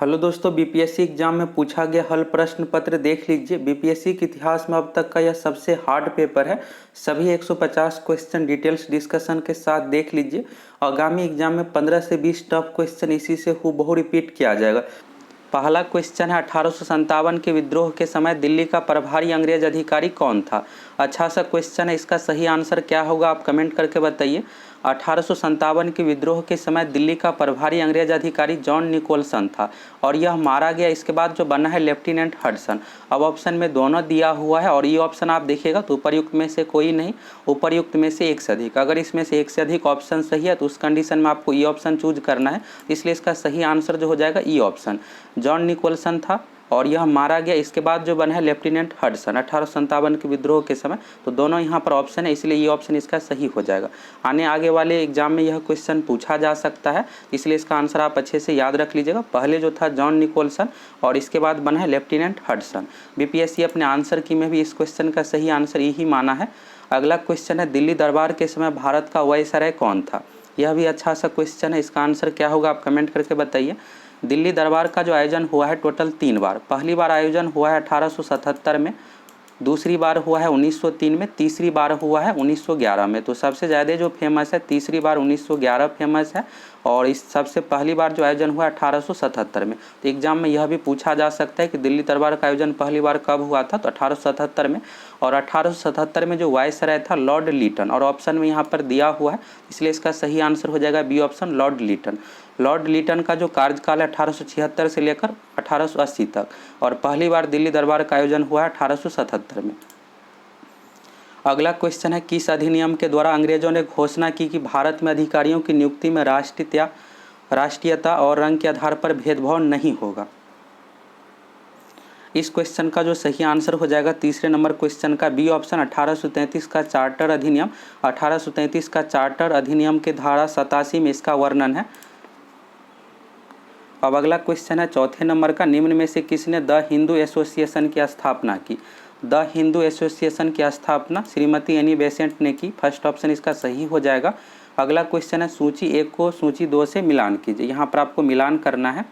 Hello दोस्तों, BPSC exam में पूछा गया हल प्रश्न पत्र देख लीजिए। बीपीएससी के इतिहास में अब तक का यह सबसे हार्ड पेपर है। सभी 150 क्वेश्चन डिटेल्स डिस्कशन के साथ देख लीजिए। आगामी एग्जाम में 15 से 20 टफ क्वेश्चन इसी से हूबहू रिपीट किया जाएगा। पहला क्वेश्चन है, 1857 के विद्रोह के समय दिल्ली का प्रभारी अंग्रेज अधिकारी कौन था। अच्छा सा क्वेश्चन है, इसका सही आंसर क्या होगा आप कमेंट करके बताइए। 1857 के विद्रोह के समय दिल्ली का प्रभारी अंग्रेज अधिकारी जॉन निकोलसन था और यह मारा गया। इसके बाद जो बना है लेफ्टिनेंट हडसन। अब ऑप्शन में दोनों दिया हुआ है और ये ऑप्शन आप देखिएगा तो उपरयुक्त में से कोई नहीं, उपरयुक्त में से एक से अधिक। अगर इसमें से एक से अधिक ऑप्शन सही है तो उस कंडीशन में आपको ये ऑप्शन चूज करना है। इसलिए इसका सही आंसर जो हो जाएगा ई ऑप्शन, जॉन निकोलसन था और यह मारा गया। इसके बाद जो बना है लेफ्टिनेंट हडसन 1857 के विद्रोह के समय। तो दोनों यहाँ पर ऑप्शन है, इसलिए ये ऑप्शन इसका सही हो जाएगा। आगे वाले एग्जाम में यह क्वेश्चन पूछा जा सकता है, इसलिए इसका आंसर आप अच्छे से याद रख लीजिएगा। पहले जो था जॉन निकोलसन और इसके बाद बना है लेफ्टिनेंट हडसन। बीपीएससी अपने आंसर की में भी इस क्वेश्चन का सही आंसर यही माना है। अगला क्वेश्चन है, दिल्ली दरबार के समय भारत का वायसराय कौन था। यह भी अच्छा सा क्वेश्चन है, इसका आंसर क्या होगा आप कमेंट करके बताइए। दिल्ली दरबार का जो आयोजन हुआ है टोटल 3 बार। पहली बार आयोजन हुआ है 1877 में, दूसरी बार हुआ है 1903 में, तीसरी बार हुआ है 1911 में। तो सबसे ज़्यादा जो फेमस है तीसरी बार 1911 फेमस है और इस सबसे पहली बार जो आयोजन हुआ 1877 में। तो एग्जाम में यह भी पूछा जा सकता है कि दिल्ली दरबार का आयोजन पहली बार कब हुआ था, तो 1877 में। और 1877 में जो वायसराय था लॉर्ड लीटन, और ऑप्शन में यहाँ पर दिया हुआ है, इसलिए इसका सही आंसर हो जाएगा B option, Lord Lytton. Lord Lytton का जो कार्यकाल है 1876 से लेकर 1880 तक और पहली बार दिल्ली दरबार का आयोजन हुआ है 1877 में। अगला क्वेश्चन है, किस अधिनियम के द्वारा अंग्रेजों ने घोषणा की कि भारत में अधिकारियों की नियुक्ति में राष्ट्रीयता और रंग के आधार पर भेदभाव नहीं होगा। इस क्वेश्चन का जो सही आंसर हो जाएगा तीसरे नंबर क्वेश्चन का बी ऑप्शन, 1833 का चार्टर अधिनियम। 1833 का चार्टर अधिनियम के धारा 87 में इसका वर्णन है। अब अगला क्वेश्चन है चौथे नंबर का, निम्न में से किसने द हिंदू एसोसिएशन की स्थापना की। द हिंदू एसोसिएशन की स्थापना श्रीमती एनी बेसेंट ने की। फर्स्ट ऑप्शन इसका सही हो जाएगा। अगला क्वेश्चन है, सूची 1 को सूची 2 से मिलान कीजिए। यहाँ पर आपको मिलान करना है।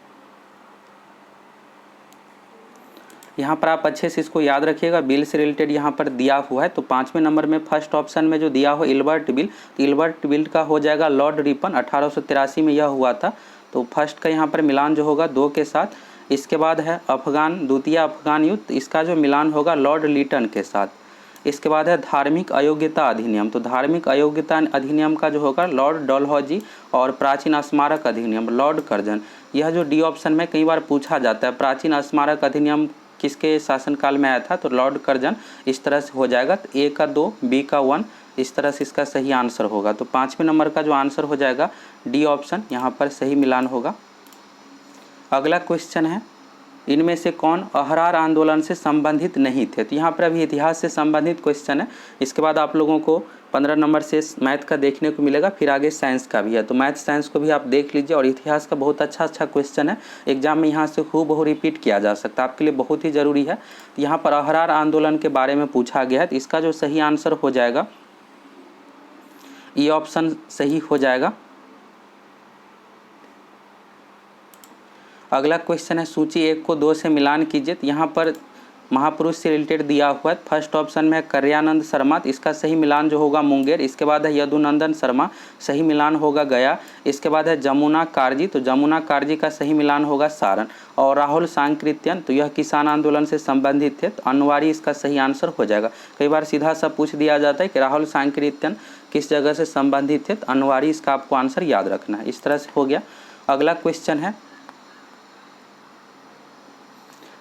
यहाँ पर आप अच्छे से इसको याद रखिएगा, बिल से रिलेटेड यहाँ पर दिया हुआ है। तो 5वें नंबर में फर्स्ट ऑप्शन में जो दिया हो इल्बर्ट बिल, तो इल्बर्ट बिल का हो जाएगा लॉर्ड रिपन। 1883 में यह हुआ था। तो फर्स्ट का यहाँ पर मिलान जो होगा 2 के साथ। इसके बाद है द्वितीय अफगान युद्ध, इसका जो मिलान होगा लॉर्ड लीटन के साथ। इसके बाद है धार्मिक अयोग्यता अधिनियम, तो धार्मिक अयोग्यता अधिनियम का जो होगा लॉर्ड डलहौजी। और प्राचीन स्मारक अधिनियम लॉर्ड कर्जन। यह जो डी ऑप्शन में कई बार पूछा जाता है, प्राचीन स्मारक अधिनियम किसके शासनकाल में आया था, तो लॉर्ड कर्जन। इस तरह से हो जाएगा, तो ए का 2, बी का 1, इस तरह से इसका सही आंसर होगा। तो 5वें नंबर का जो आंसर हो जाएगा डी ऑप्शन, यहाँ पर सही मिलान होगा। अगला क्वेश्चन है, इनमें से कौन अहरार आंदोलन से संबंधित नहीं थे। तो यहाँ पर अभी इतिहास से संबंधित क्वेश्चन है। इसके बाद आप लोगों को 15 नंबर से मैथ का देखने को मिलेगा, फिर आगे साइंस का भी है। तो मैथ साइंस को भी आप देख लीजिए और इतिहास का बहुत अच्छा क्वेश्चन है। एग्जाम में यहाँ से हूबहू रिपीट किया जा सकता है, आपके लिए बहुत ही ज़रूरी है। तो यहाँ पर अहरार आंदोलन के बारे में पूछा गया है, तो इसका जो सही आंसर हो जाएगा ये ऑप्शन सही हो जाएगा। अगला क्वेश्चन है, सूची 1 को 2 से मिलान कीजिए। तो यहाँ पर महापुरुष से रिलेटेड दिया हुआ है। फर्स्ट ऑप्शन में है कल्याणंद शर्मा, तो इसका सही मिलान जो होगा मुंगेर। इसके बाद है यदुनंदन शर्मा, सही मिलान होगा गया। इसके बाद है जमुना कारजी, तो जमुना कारजी का सही मिलान होगा सारण। और राहुल सांकृत्यन, तो यह किसान आंदोलन से संबंधित थे, तो अनवारी इसका सही आंसर हो जाएगा। कई बार सीधा सा पूछ दिया जाता है कि राहुल सांकृत्यन किस जगह से संबंधित थे, तो अनवारी इसका आपको आंसर याद रखना है। इस तरह से हो गया। अगला क्वेश्चन है,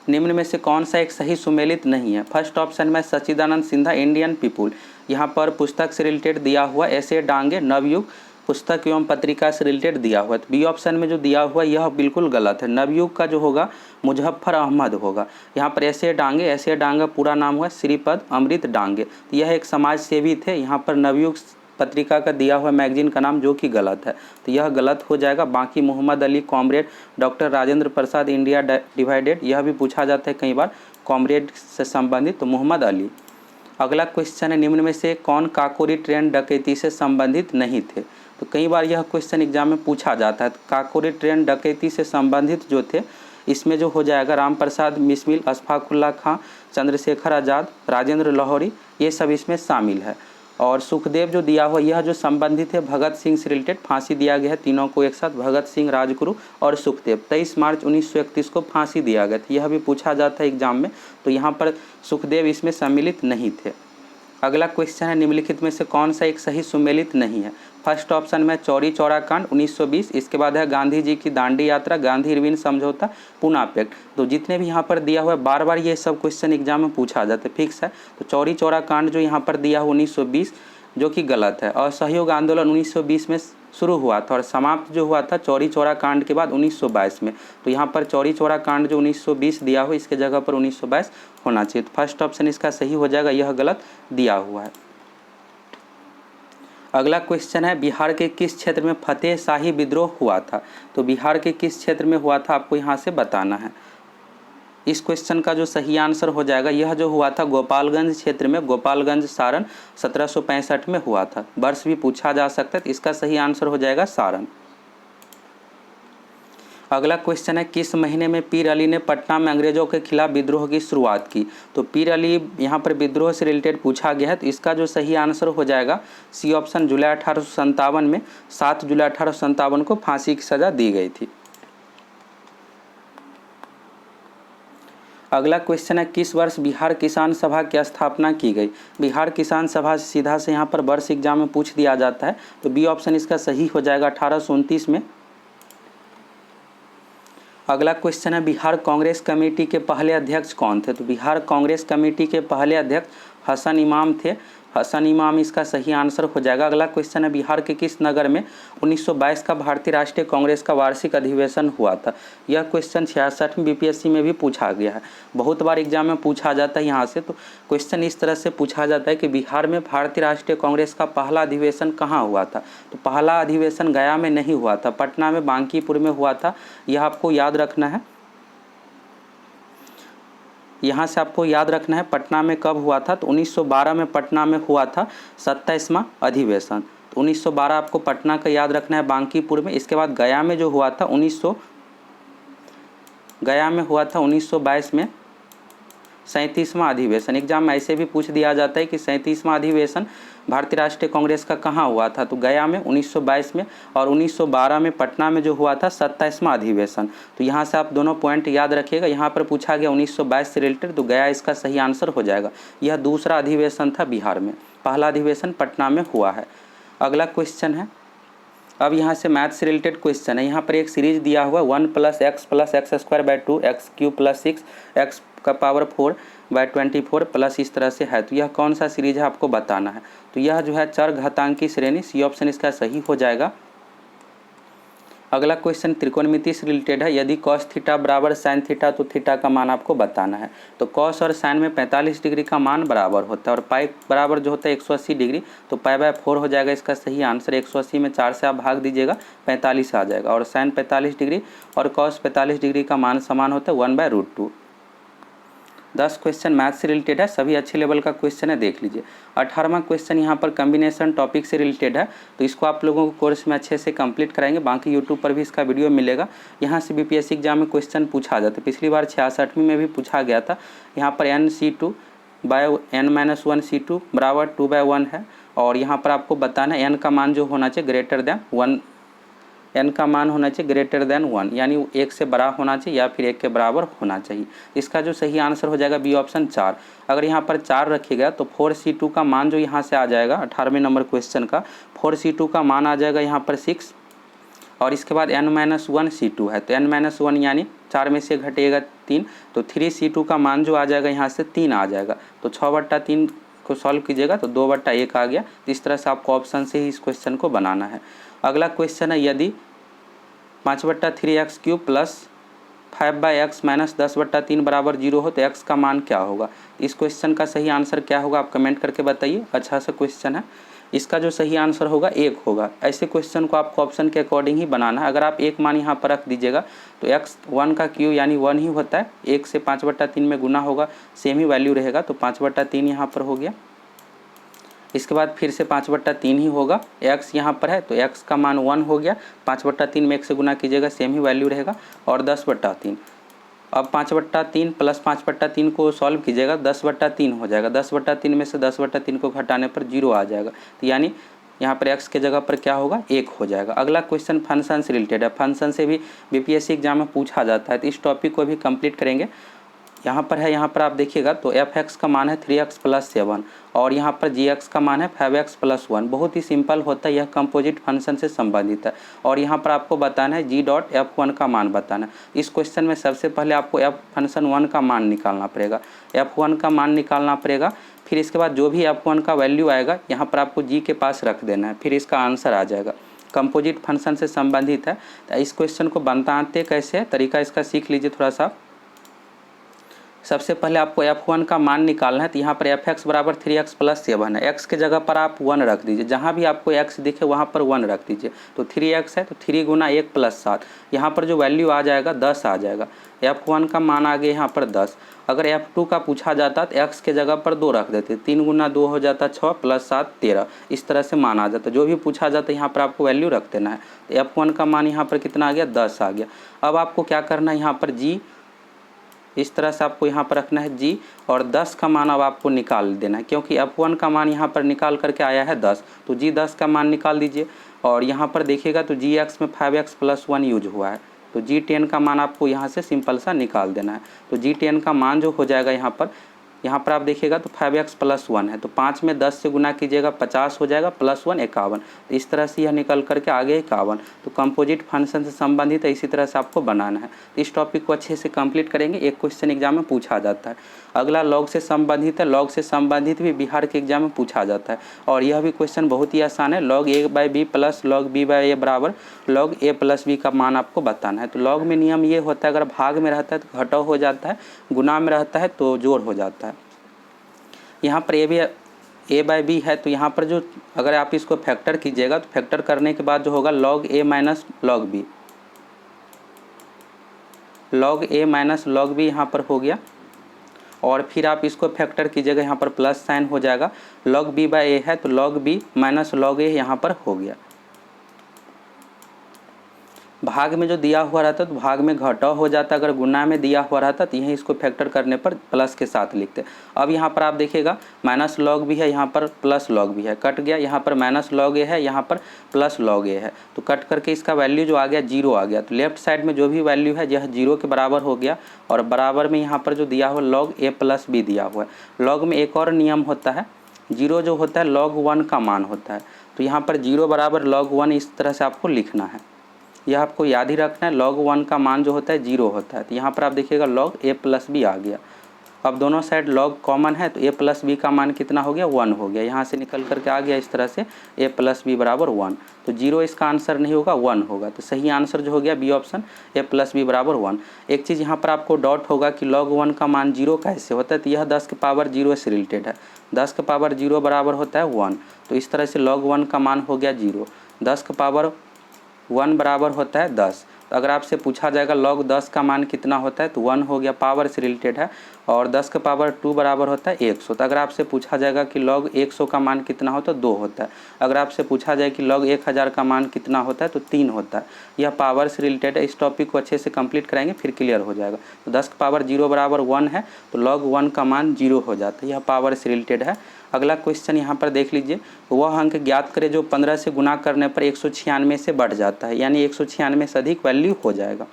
निम्न में से कौन सा एक सही सुमेलित नहीं है। फर्स्ट ऑप्शन में सच्चिदानंद सिन्हा इंडियन पीपुल, यहाँ पर पुस्तक से रिलेटेड दिया हुआ। ऐसे डांगे नवयुग पुस्तक एवं पत्रिका से रिलेटेड दिया हुआ है। तो बी ऑप्शन में जो दिया हुआ यह बिल्कुल गलत है। नवयुग का जो होगा मुजफ्फर अहमद होगा। यहाँ पर ऐसे डांगे पूरा नाम हुआ श्रीपद अमृत डांगे, तो यह एक समाज सेवी थे। यहाँ पर नवयुग पत्रिका का दिया हुआ मैगजीन का नाम जो कि गलत है, तो यह गलत हो जाएगा। बाकी Mohammad Ali comrade, doctor Rajendra Prasad India divided, यह भी पूछा जाता है कई बार कॉमरेड से संबंधित, तो मोहम्मद अली। अगला क्वेश्चन है, निम्न में से कौन काकोरी ट्रेन डकैती से संबंधित नहीं थे। तो कई बार यह क्वेश्चन एग्जाम में पूछा जाता है। काकोरी ट्रेन डकैती से संबंधित जो थे इसमें जो हो जाएगा राम प्रसाद बिस्मिल, अशफाकुल्ला खां, चंद्रशेखर आज़ाद, राजेंद्र लाहौरी, ये सब इसमें शामिल है। और सुखदेव जो दिया हुआ यह जो संबंधित है भगत सिंह से रिलेटेड, फांसी दिया गया है तीनों को एक साथ, भगत सिंह, राजगुरु और सुखदेव। 23 मार्च 1931 को फांसी दिया गया था, यह भी पूछा जाता है एग्जाम में, तो यहाँ पर सुखदेव इसमें सम्मिलित नहीं थे। अगला क्वेश्चन है निम्नलिखित में से कौन सा एक सही सुमेलित नहीं है। फर्स्ट ऑप्शन में चौरी चौरा कांड 1920, इसके बाद है गांधी जी की दांडी यात्रा, गांधी इरविन समझौता, पूना पैक्ट। तो जितने भी यहाँ पर दिया हुआ है बार बार ये सब क्वेश्चन एग्जाम में पूछा जाता है, फिक्स है। तो चौरी चौरा कांड जो यहाँ पर दिया हुआ 1920 जो कि गलत है, और असहयोग आंदोलन 1920 में शुरू हुआ था और समाप्त जो हुआ था चौरी चौरा कांड के बाद 1922 में। तो यहाँ पर चौरी चौरा कांड जो 1920 दिया हो इसके जगह पर 1922 होना चाहिए। तो फर्स्ट ऑप्शन इसका सही हो जाएगा, यह गलत दिया हुआ है। अगला क्वेश्चन है बिहार के किस क्षेत्र में फतेह शाही विद्रोह हुआ था। तो बिहार के किस क्षेत्र में हुआ था आपको यहाँ से बताना है। इस क्वेश्चन का जो सही आंसर हो जाएगा, यह जो हुआ था गोपालगंज क्षेत्र में, गोपालगंज सारण 1765 में हुआ था। वर्ष भी पूछा जा सकता है, तो इसका सही आंसर हो जाएगा सारण। अगला क्वेश्चन है किस महीने में पीर अली ने पटना में अंग्रेजों के खिलाफ विद्रोह की शुरुआत की। तो पीर अली यहाँ पर विद्रोह से रिलेटेड पूछा गया है, तो इसका जो सही आंसर हो जाएगा सी ऑप्शन, जुलाई 1857 में, 7 जुलाई 1857 को फांसी की सजा दी गई थी। अगला क्वेश्चन है किस वर्ष बिहार किसान सभा की स्थापना की गई। बिहार किसान सभा सीधा से यहाँ पर वर्ष एग्जाम में पूछ दिया जाता है, तो बी ऑप्शन इसका सही हो जाएगा 1829 में। अगला क्वेश्चन है बिहार कांग्रेस कमेटी के पहले अध्यक्ष कौन थे। तो बिहार कांग्रेस कमेटी के पहले अध्यक्ष हसन इमाम थे, हसन इमाम इसका सही आंसर हो जाएगा। अगला क्वेश्चन है बिहार के किस नगर में 1922 का भारतीय राष्ट्रीय कांग्रेस का वार्षिक अधिवेशन हुआ था। यह क्वेश्चन 66 बीपीएससी में भी पूछा गया है, बहुत बार एग्जाम में पूछा जाता है यहाँ से। तो क्वेश्चन इस तरह से पूछा जाता है कि बिहार में भारतीय राष्ट्रीय कांग्रेस का पहला अधिवेशन कहाँ हुआ था। तो पहला अधिवेशन गया में नहीं हुआ था, पटना में बांकीपुर में हुआ था, यह आपको याद रखना है। यहाँ से आपको याद रखना है पटना में कब हुआ था। तो 1912 में पटना में हुआ था 27वां अधिवेशन। तो 1912 आपको पटना का याद रखना है, बांकीपुर में। इसके बाद गया में जो हुआ था 1922 में 37वां अधिवेशन। एग्जाम में ऐसे भी पूछ दिया जाता है कि 37वां अधिवेशन भारतीय राष्ट्रीय कांग्रेस का कहाँ हुआ था। तो गया में 1922 में, और 1912 में पटना में जो हुआ था 27वां अधिवेशन। तो यहाँ से आप दोनों पॉइंट याद रखिएगा। यहाँ पर पूछा गया 1922 से रिलेटेड, तो गया इसका सही आंसर हो जाएगा। यह दूसरा अधिवेशन था बिहार में, पहला अधिवेशन पटना में हुआ है। अगला क्वेश्चन है, अब यहाँ से मैथ से रिलेटेड क्वेश्चन है। यहाँ पर एक सीरीज दिया हुआ 1 + x + x² 2 x³ + 6 x का पावर 4/24 प्लस इस तरह से है। तो यह कौन सा सीरीज है आपको बताना है। तो यह जो है चरघातांकी श्रेणी, सी ऑप्शन इसका सही हो जाएगा। अगला क्वेश्चन त्रिकोणमिति से रिलेटेड है। यदि cos थीटा बराबर sin थीटा तो थीटा का मान आपको बताना है। तो cos और sin में 45 डिग्री का मान बराबर होता है, और पाई बराबर जो होता है 180 डिग्री। तो पाई/4 हो जाएगा इसका सही आंसर। 180 में 4 से आप भाग दीजिएगा, 45 आ जाएगा। और sin 45 डिग्री और cos 45 डिग्री का मान समान होता है 1/√2। 10 क्वेश्चन मैथ से रिलेटेड है, सभी अच्छे लेवल का क्वेश्चन है, देख लीजिए। 18वां क्वेश्चन यहाँ पर कम्बिनेशन टॉपिक से रिलेटेड है, तो इसको आप लोगों को कोर्स में अच्छे से कंप्लीट कराएंगे। बाकी यूट्यूब पर भी इसका वीडियो मिलेगा। यहाँ से बीपीएससी एग्जाम में क्वेश्चन पूछा जाता है, पिछली बार 66वीं में भी पूछा गया था। यहाँ पर n/n-1 C2 बराबर 2/1 है, और यहाँ पर आपको बताना है n का मान जो होना चाहिए ग्रेटर देन 1, n का मान होना चाहिए ग्रेटर देन 1, यानी 1 से बड़ा होना चाहिए या फिर 1 के बराबर होना चाहिए। इसका जो सही आंसर हो जाएगा बी ऑप्शन 4। अगर यहाँ पर 4 रखिएगा तो 4C2 का मान जो यहाँ से आ जाएगा 18वें नंबर क्वेश्चन का, 4C2 का मान आ जाएगा यहाँ पर 6, और इसके बाद n-1 C2 है। तो n-1 यानी 4 में से घटेगा 3, तो 3C2 का मान जो आ जाएगा यहाँ से 3 आ जाएगा। तो 6/3 को सॉल्व कीजिएगा तो 2/1 आ गया। तो इस तरह से आपको ऑप्शन से ही इस क्वेश्चन को बनाना है। अगला क्वेश्चन है, यदि 5/3x³ + 5/x - 10/3 बराबर 0 हो तो x का मान क्या होगा। इस क्वेश्चन का सही आंसर क्या होगा आप कमेंट करके बताइए। अच्छा सा क्वेश्चन है, इसका जो सही आंसर होगा 1 होगा। ऐसे क्वेश्चन को आपको ऑप्शन के अकॉर्डिंग ही बनाना है। अगर आप 1 मान यहाँ पर रख दीजिएगा तो x 1 का क्यू यानी 1 ही होता है, 1 से 5/3 में गुना होगा, सेम ही वैल्यू रहेगा। तो 5/3 यहाँ पर हो गया। इसके बाद फिर से 5/3 ही होगा, x यहाँ पर है तो x का मान 1 हो गया। 5/3 में 1 से गुना कीजिएगा, सेम ही वैल्यू रहेगा। और 10/3 अब 5/3 प्लस 5/3 को सॉल्व कीजिएगा, 10/3 हो जाएगा। 10/3 में से 10/3 को घटाने पर 0 आ जाएगा। तो यानी यहाँ पर x के जगह पर क्या होगा, 1 हो जाएगा। अगला क्वेश्चन फंक्शन से रिलेटेड है। फंक्शन से भी बीपीएससी एग्जाम में पूछा जाता है, तो इस टॉपिक को भी कंप्लीट करेंगे। यहाँ पर है, यहाँ पर आप देखिएगा तो fx का मान है 3x + 7 और यहाँ पर gx का मान है 5x + 1। बहुत ही सिंपल होता है, यह कंपोजिट फंक्शन से संबंधित है। और यहाँ पर आपको बताना है g.f1 का मान बताना है। इस क्वेश्चन में सबसे पहले आपको फंक्शन 1 का मान निकालना पड़ेगा, f1 का मान निकालना पड़ेगा। फिर इसके बाद जो भी f1 का वैल्यू आएगा यहाँ पर आपको g के पास रख देना है, फिर इसका आंसर आ जाएगा। कंपोजिट फंक्शन से संबंधित है। तो इस क्वेश्चन को बनाते कैसे, तरीका इसका सीख लीजिए थोड़ा सा। सबसे पहले आपको f1 का मान निकालना है। तो यहाँ पर fx बराबर 3x + 7 है। x के जगह पर आप 1 रख दीजिए, जहाँ भी आपको x दिखे वहाँ पर 1 रख दीजिए। तो 3x है तो 3 × 1 + 7, यहाँ पर जो वैल्यू आ जाएगा 10 आ जाएगा। f1 का मान आ गया यहाँ पर 10। अगर f2 का पूछा जाता तो x के जगह पर 2 रख देते, 3 × 2 हो जाता 6 + 7 13, इस तरह से मान आ जाता। जो भी पूछा जाता यहाँ पर आपको वैल्यू रख देना है। तो f1 का मान यहाँ पर कितना आ गया, 10 आ गया। अब आपको क्या करना है, यहाँ पर g इस तरह से आपको यहाँ पर रखना है g, और 10 का मान अब आपको निकाल देना है, क्योंकि f1 का मान यहाँ पर निकाल करके आया है 10। तो g 10 का मान निकाल दीजिए। और यहाँ पर देखिएगा तो gx में 5x + 1 यूज हुआ है, तो g10 का मान आपको यहाँ से सिंपल सा निकाल देना है। तो g10 का मान जो हो जाएगा यहाँ पर आप देखिएगा तो 5x + 1 है, तो 5 में 10 से गुना कीजिएगा 50 हो जाएगा, +1 51। तो इस तरह से यह निकल करके आ गया 51। तो कंपोजिट फंक्शन से संबंधित है, इसी तरह से आपको बनाना है। तो इस टॉपिक को अच्छे से कंप्लीट करेंगे, एक क्वेश्चन एग्जाम में पूछा जाता है। अगला लॉग से संबंधित है। लॉग से संबंधित भी बिहार के एग्जाम में पूछा जाता है, और यह भी क्वेश्चन बहुत ही आसान है। log a/b + log b/a बराबर log a + b का मान आपको बताना है। तो लॉग में नियम ये होता है, अगर भाग में रहता है तो घटाव हो जाता है, गुना में रहता है तो जोड़ हो जाता है। यहाँ पर a/b है, तो यहाँ पर जो अगर आप इसको फैक्टर कीजिएगा तो फैक्टर करने के बाद जो होगा log a - log b, log a - log b यहाँ पर हो गया। और फिर आप इसको फैक्टर कीजिएगा, यहाँ पर प्लस साइन हो जाएगा। log b/a है तो log b - log a यहाँ पर हो गया। भाग में जो दिया हुआ रहता तो भाग में घटाव हो जाता, अगर गुना में दिया हुआ रहता तो यहीं इसको फैक्टर करने पर प्लस के साथ लिखते। अब यहाँ पर आप देखिएगा -log भी है, यहाँ पर +log भी है, कट गया। यहाँ पर -log a है, यहाँ पर +log a है, तो कट करके इसका वैल्यू जो आ गया 0 आ गया। तो लेफ्ट साइड में जो भी वैल्यू है यह 0 के बराबर हो गया। और बराबर में यहाँ पर जो दिया हुआ log a + b दिया हुआ है। log में एक और नियम होता है, 0 जो होता है log 1 का मान होता है। तो यहाँ पर 0 बराबर log 1 इस तरह से आपको लिखना है, यह आपको याद ही रखना है। log 1 का मान जो होता है 0 होता है। तो यहाँ पर आप देखिएगा log a + b आ गया। अब दोनों साइड log कॉमन है, तो a + b का मान कितना हो गया, 1 हो गया। यहाँ से निकल करके आ गया इस तरह से a + b बराबर 1। तो 0 इसका आंसर नहीं होगा, 1 होगा। तो सही आंसर जो हो गया बी ऑप्शन, a + b बराबर 1। एक चीज़ यहाँ पर आपको डाउट होगा कि log 1 का मान 0 कैसे होता है, तो यह 10 के पावर 0 से रिलेटेड है। 10 के पावर 0 बराबर होता है 1, तो इस तरह से log 1 का मान हो गया 0। 10 के पावर 1 बराबर होता है 10। तो अगर आपसे पूछा जाएगा log 10 का मान कितना होता है, तो 1 हो गया, पावर से रिलेटेड है। और 10 के पावर 2 बराबर होता है 100। तो अगर आपसे पूछा जाएगा कि log 100 का मान कितना होता है, 2 होता है। अगर आपसे पूछा जाए कि log 1000 का मान कितना होता है, तो 3 होता है। यह पावर से रिलेटेड है। इस टॉपिक को अच्छे से कंप्लीट कराएंगे, फिर क्लियर हो जाएगा। तो 10 के पावर 0 बराबर 1 है, तो log 1 का मान 0 हो जाता है। यह पावर से रिलेटेड है। अगला क्वेश्चन यहाँ पर देख लीजिए, वह अंक ज्ञात करें जो 15 से गुना करने पर 196 से बढ़ जाता है, यानी 196 से अधिक वैल्यू हो जाएगा।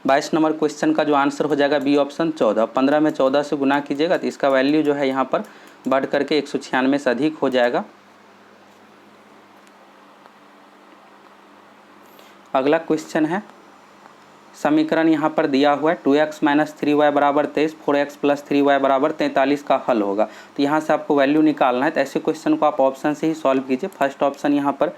22 नंबर क्वेश्चन का जो आंसर हो जाएगा बी ऑप्शन 14। 15 में 14 से गुना कीजिएगा तो इसका वैल्यू जो है यहाँ पर बढ़ करके 196 से अधिक हो जाएगा। अगला क्वेश्चन है, समीकरण यहाँ पर दिया हुआ है 2x - 3y बराबर 23, 4x + 3y बराबर 43 का हल होगा। तो यहाँ से आपको वैल्यू निकालना है। तो ऐसे क्वेश्चन को आप ऑप्शन से ही सॉल्व कीजिए। फर्स्ट ऑप्शन यहाँ पर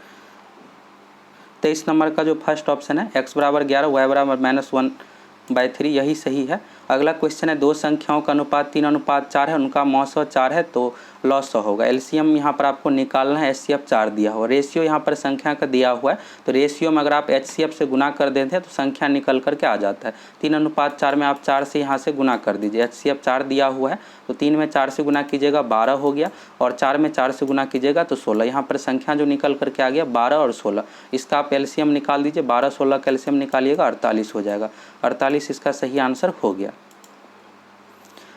23 नंबर का जो फर्स्ट ऑप्शन है, x बराबर 11, y बराबर -1/3, यही सही है। अगला क्वेश्चन है दो संख्याओं का अनुपात 3:4 है, उनका मौसव 4 है तो लॉ 100 होगा। एलसीएम यहाँ पर आपको निकालना है, एचसीएफ 4 दिया हुआ, रेशियो यहाँ पर संख्या का दिया हुआ है तो रेशियो में अगर आप एचसीएफ से गुना कर देते हैं तो संख्या निकल करके आ जाता है। 3:4 में आप 4 से यहाँ से गुना कर दीजिए, एचसीएफ 4 दिया हुआ है तो 3 में 4 से गुना कीजिएगा 12 हो गया और 4 में 4 से गुना कीजिएगा तो 16। यहाँ पर संख्या जो निकल करके आ गया 12 और 16, इसका आप एलसीएम निकाल दीजिए, 12-16 का एलसीएम निकालिएगा 48 हो जाएगा, 48 इसका सही आंसर हो गया।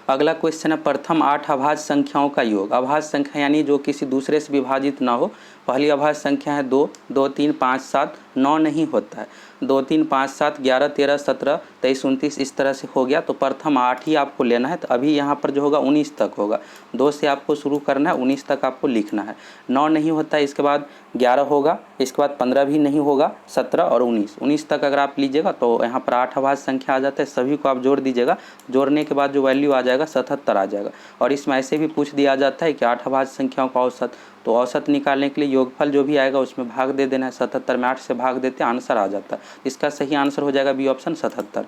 अगला क्वेश्चन है प्रथम 8 अभाज्य संख्याओं का योग। अभाज्य संख्या यानी जो किसी दूसरे से विभाजित ना हो। पहली अभाज्य संख्या है 2, 2, 3, 5, 7, 9 नहीं होता है, 2, 3, 5, 7, 11, 13, 17, 23, 29 इस तरह से हो गया तो प्रथम 8 ही आपको लेना है। तो अभी यहाँ पर जो होगा 19 तक होगा, 2 से आपको शुरू करना है, 19 तक आपको लिखना है। 9 नहीं होता है, इसके बाद 11 होगा, इसके बाद 15 भी नहीं होगा, 17 और 19 तक अगर आप लीजिएगा तो यहाँ पर 8 अभाज्य संख्या आ जाता है। सभी को आप जोड़ दीजिएगा, जोड़ने के बाद जो वैल्यू आ जाएगा 77 आ जाएगा। और इसमें ऐसे भी पूछ दिया जाता है कि 8 अभाज्य संख्याओं का औसत, तो औसत निकालने के लिए योगफल जो भी आएगा उसमें भाग दे देना है। 77 में 8 से भाग देते हैं, आंसर आ जाता है। इसका सही आंसर हो जाएगा बी ऑप्शन 77।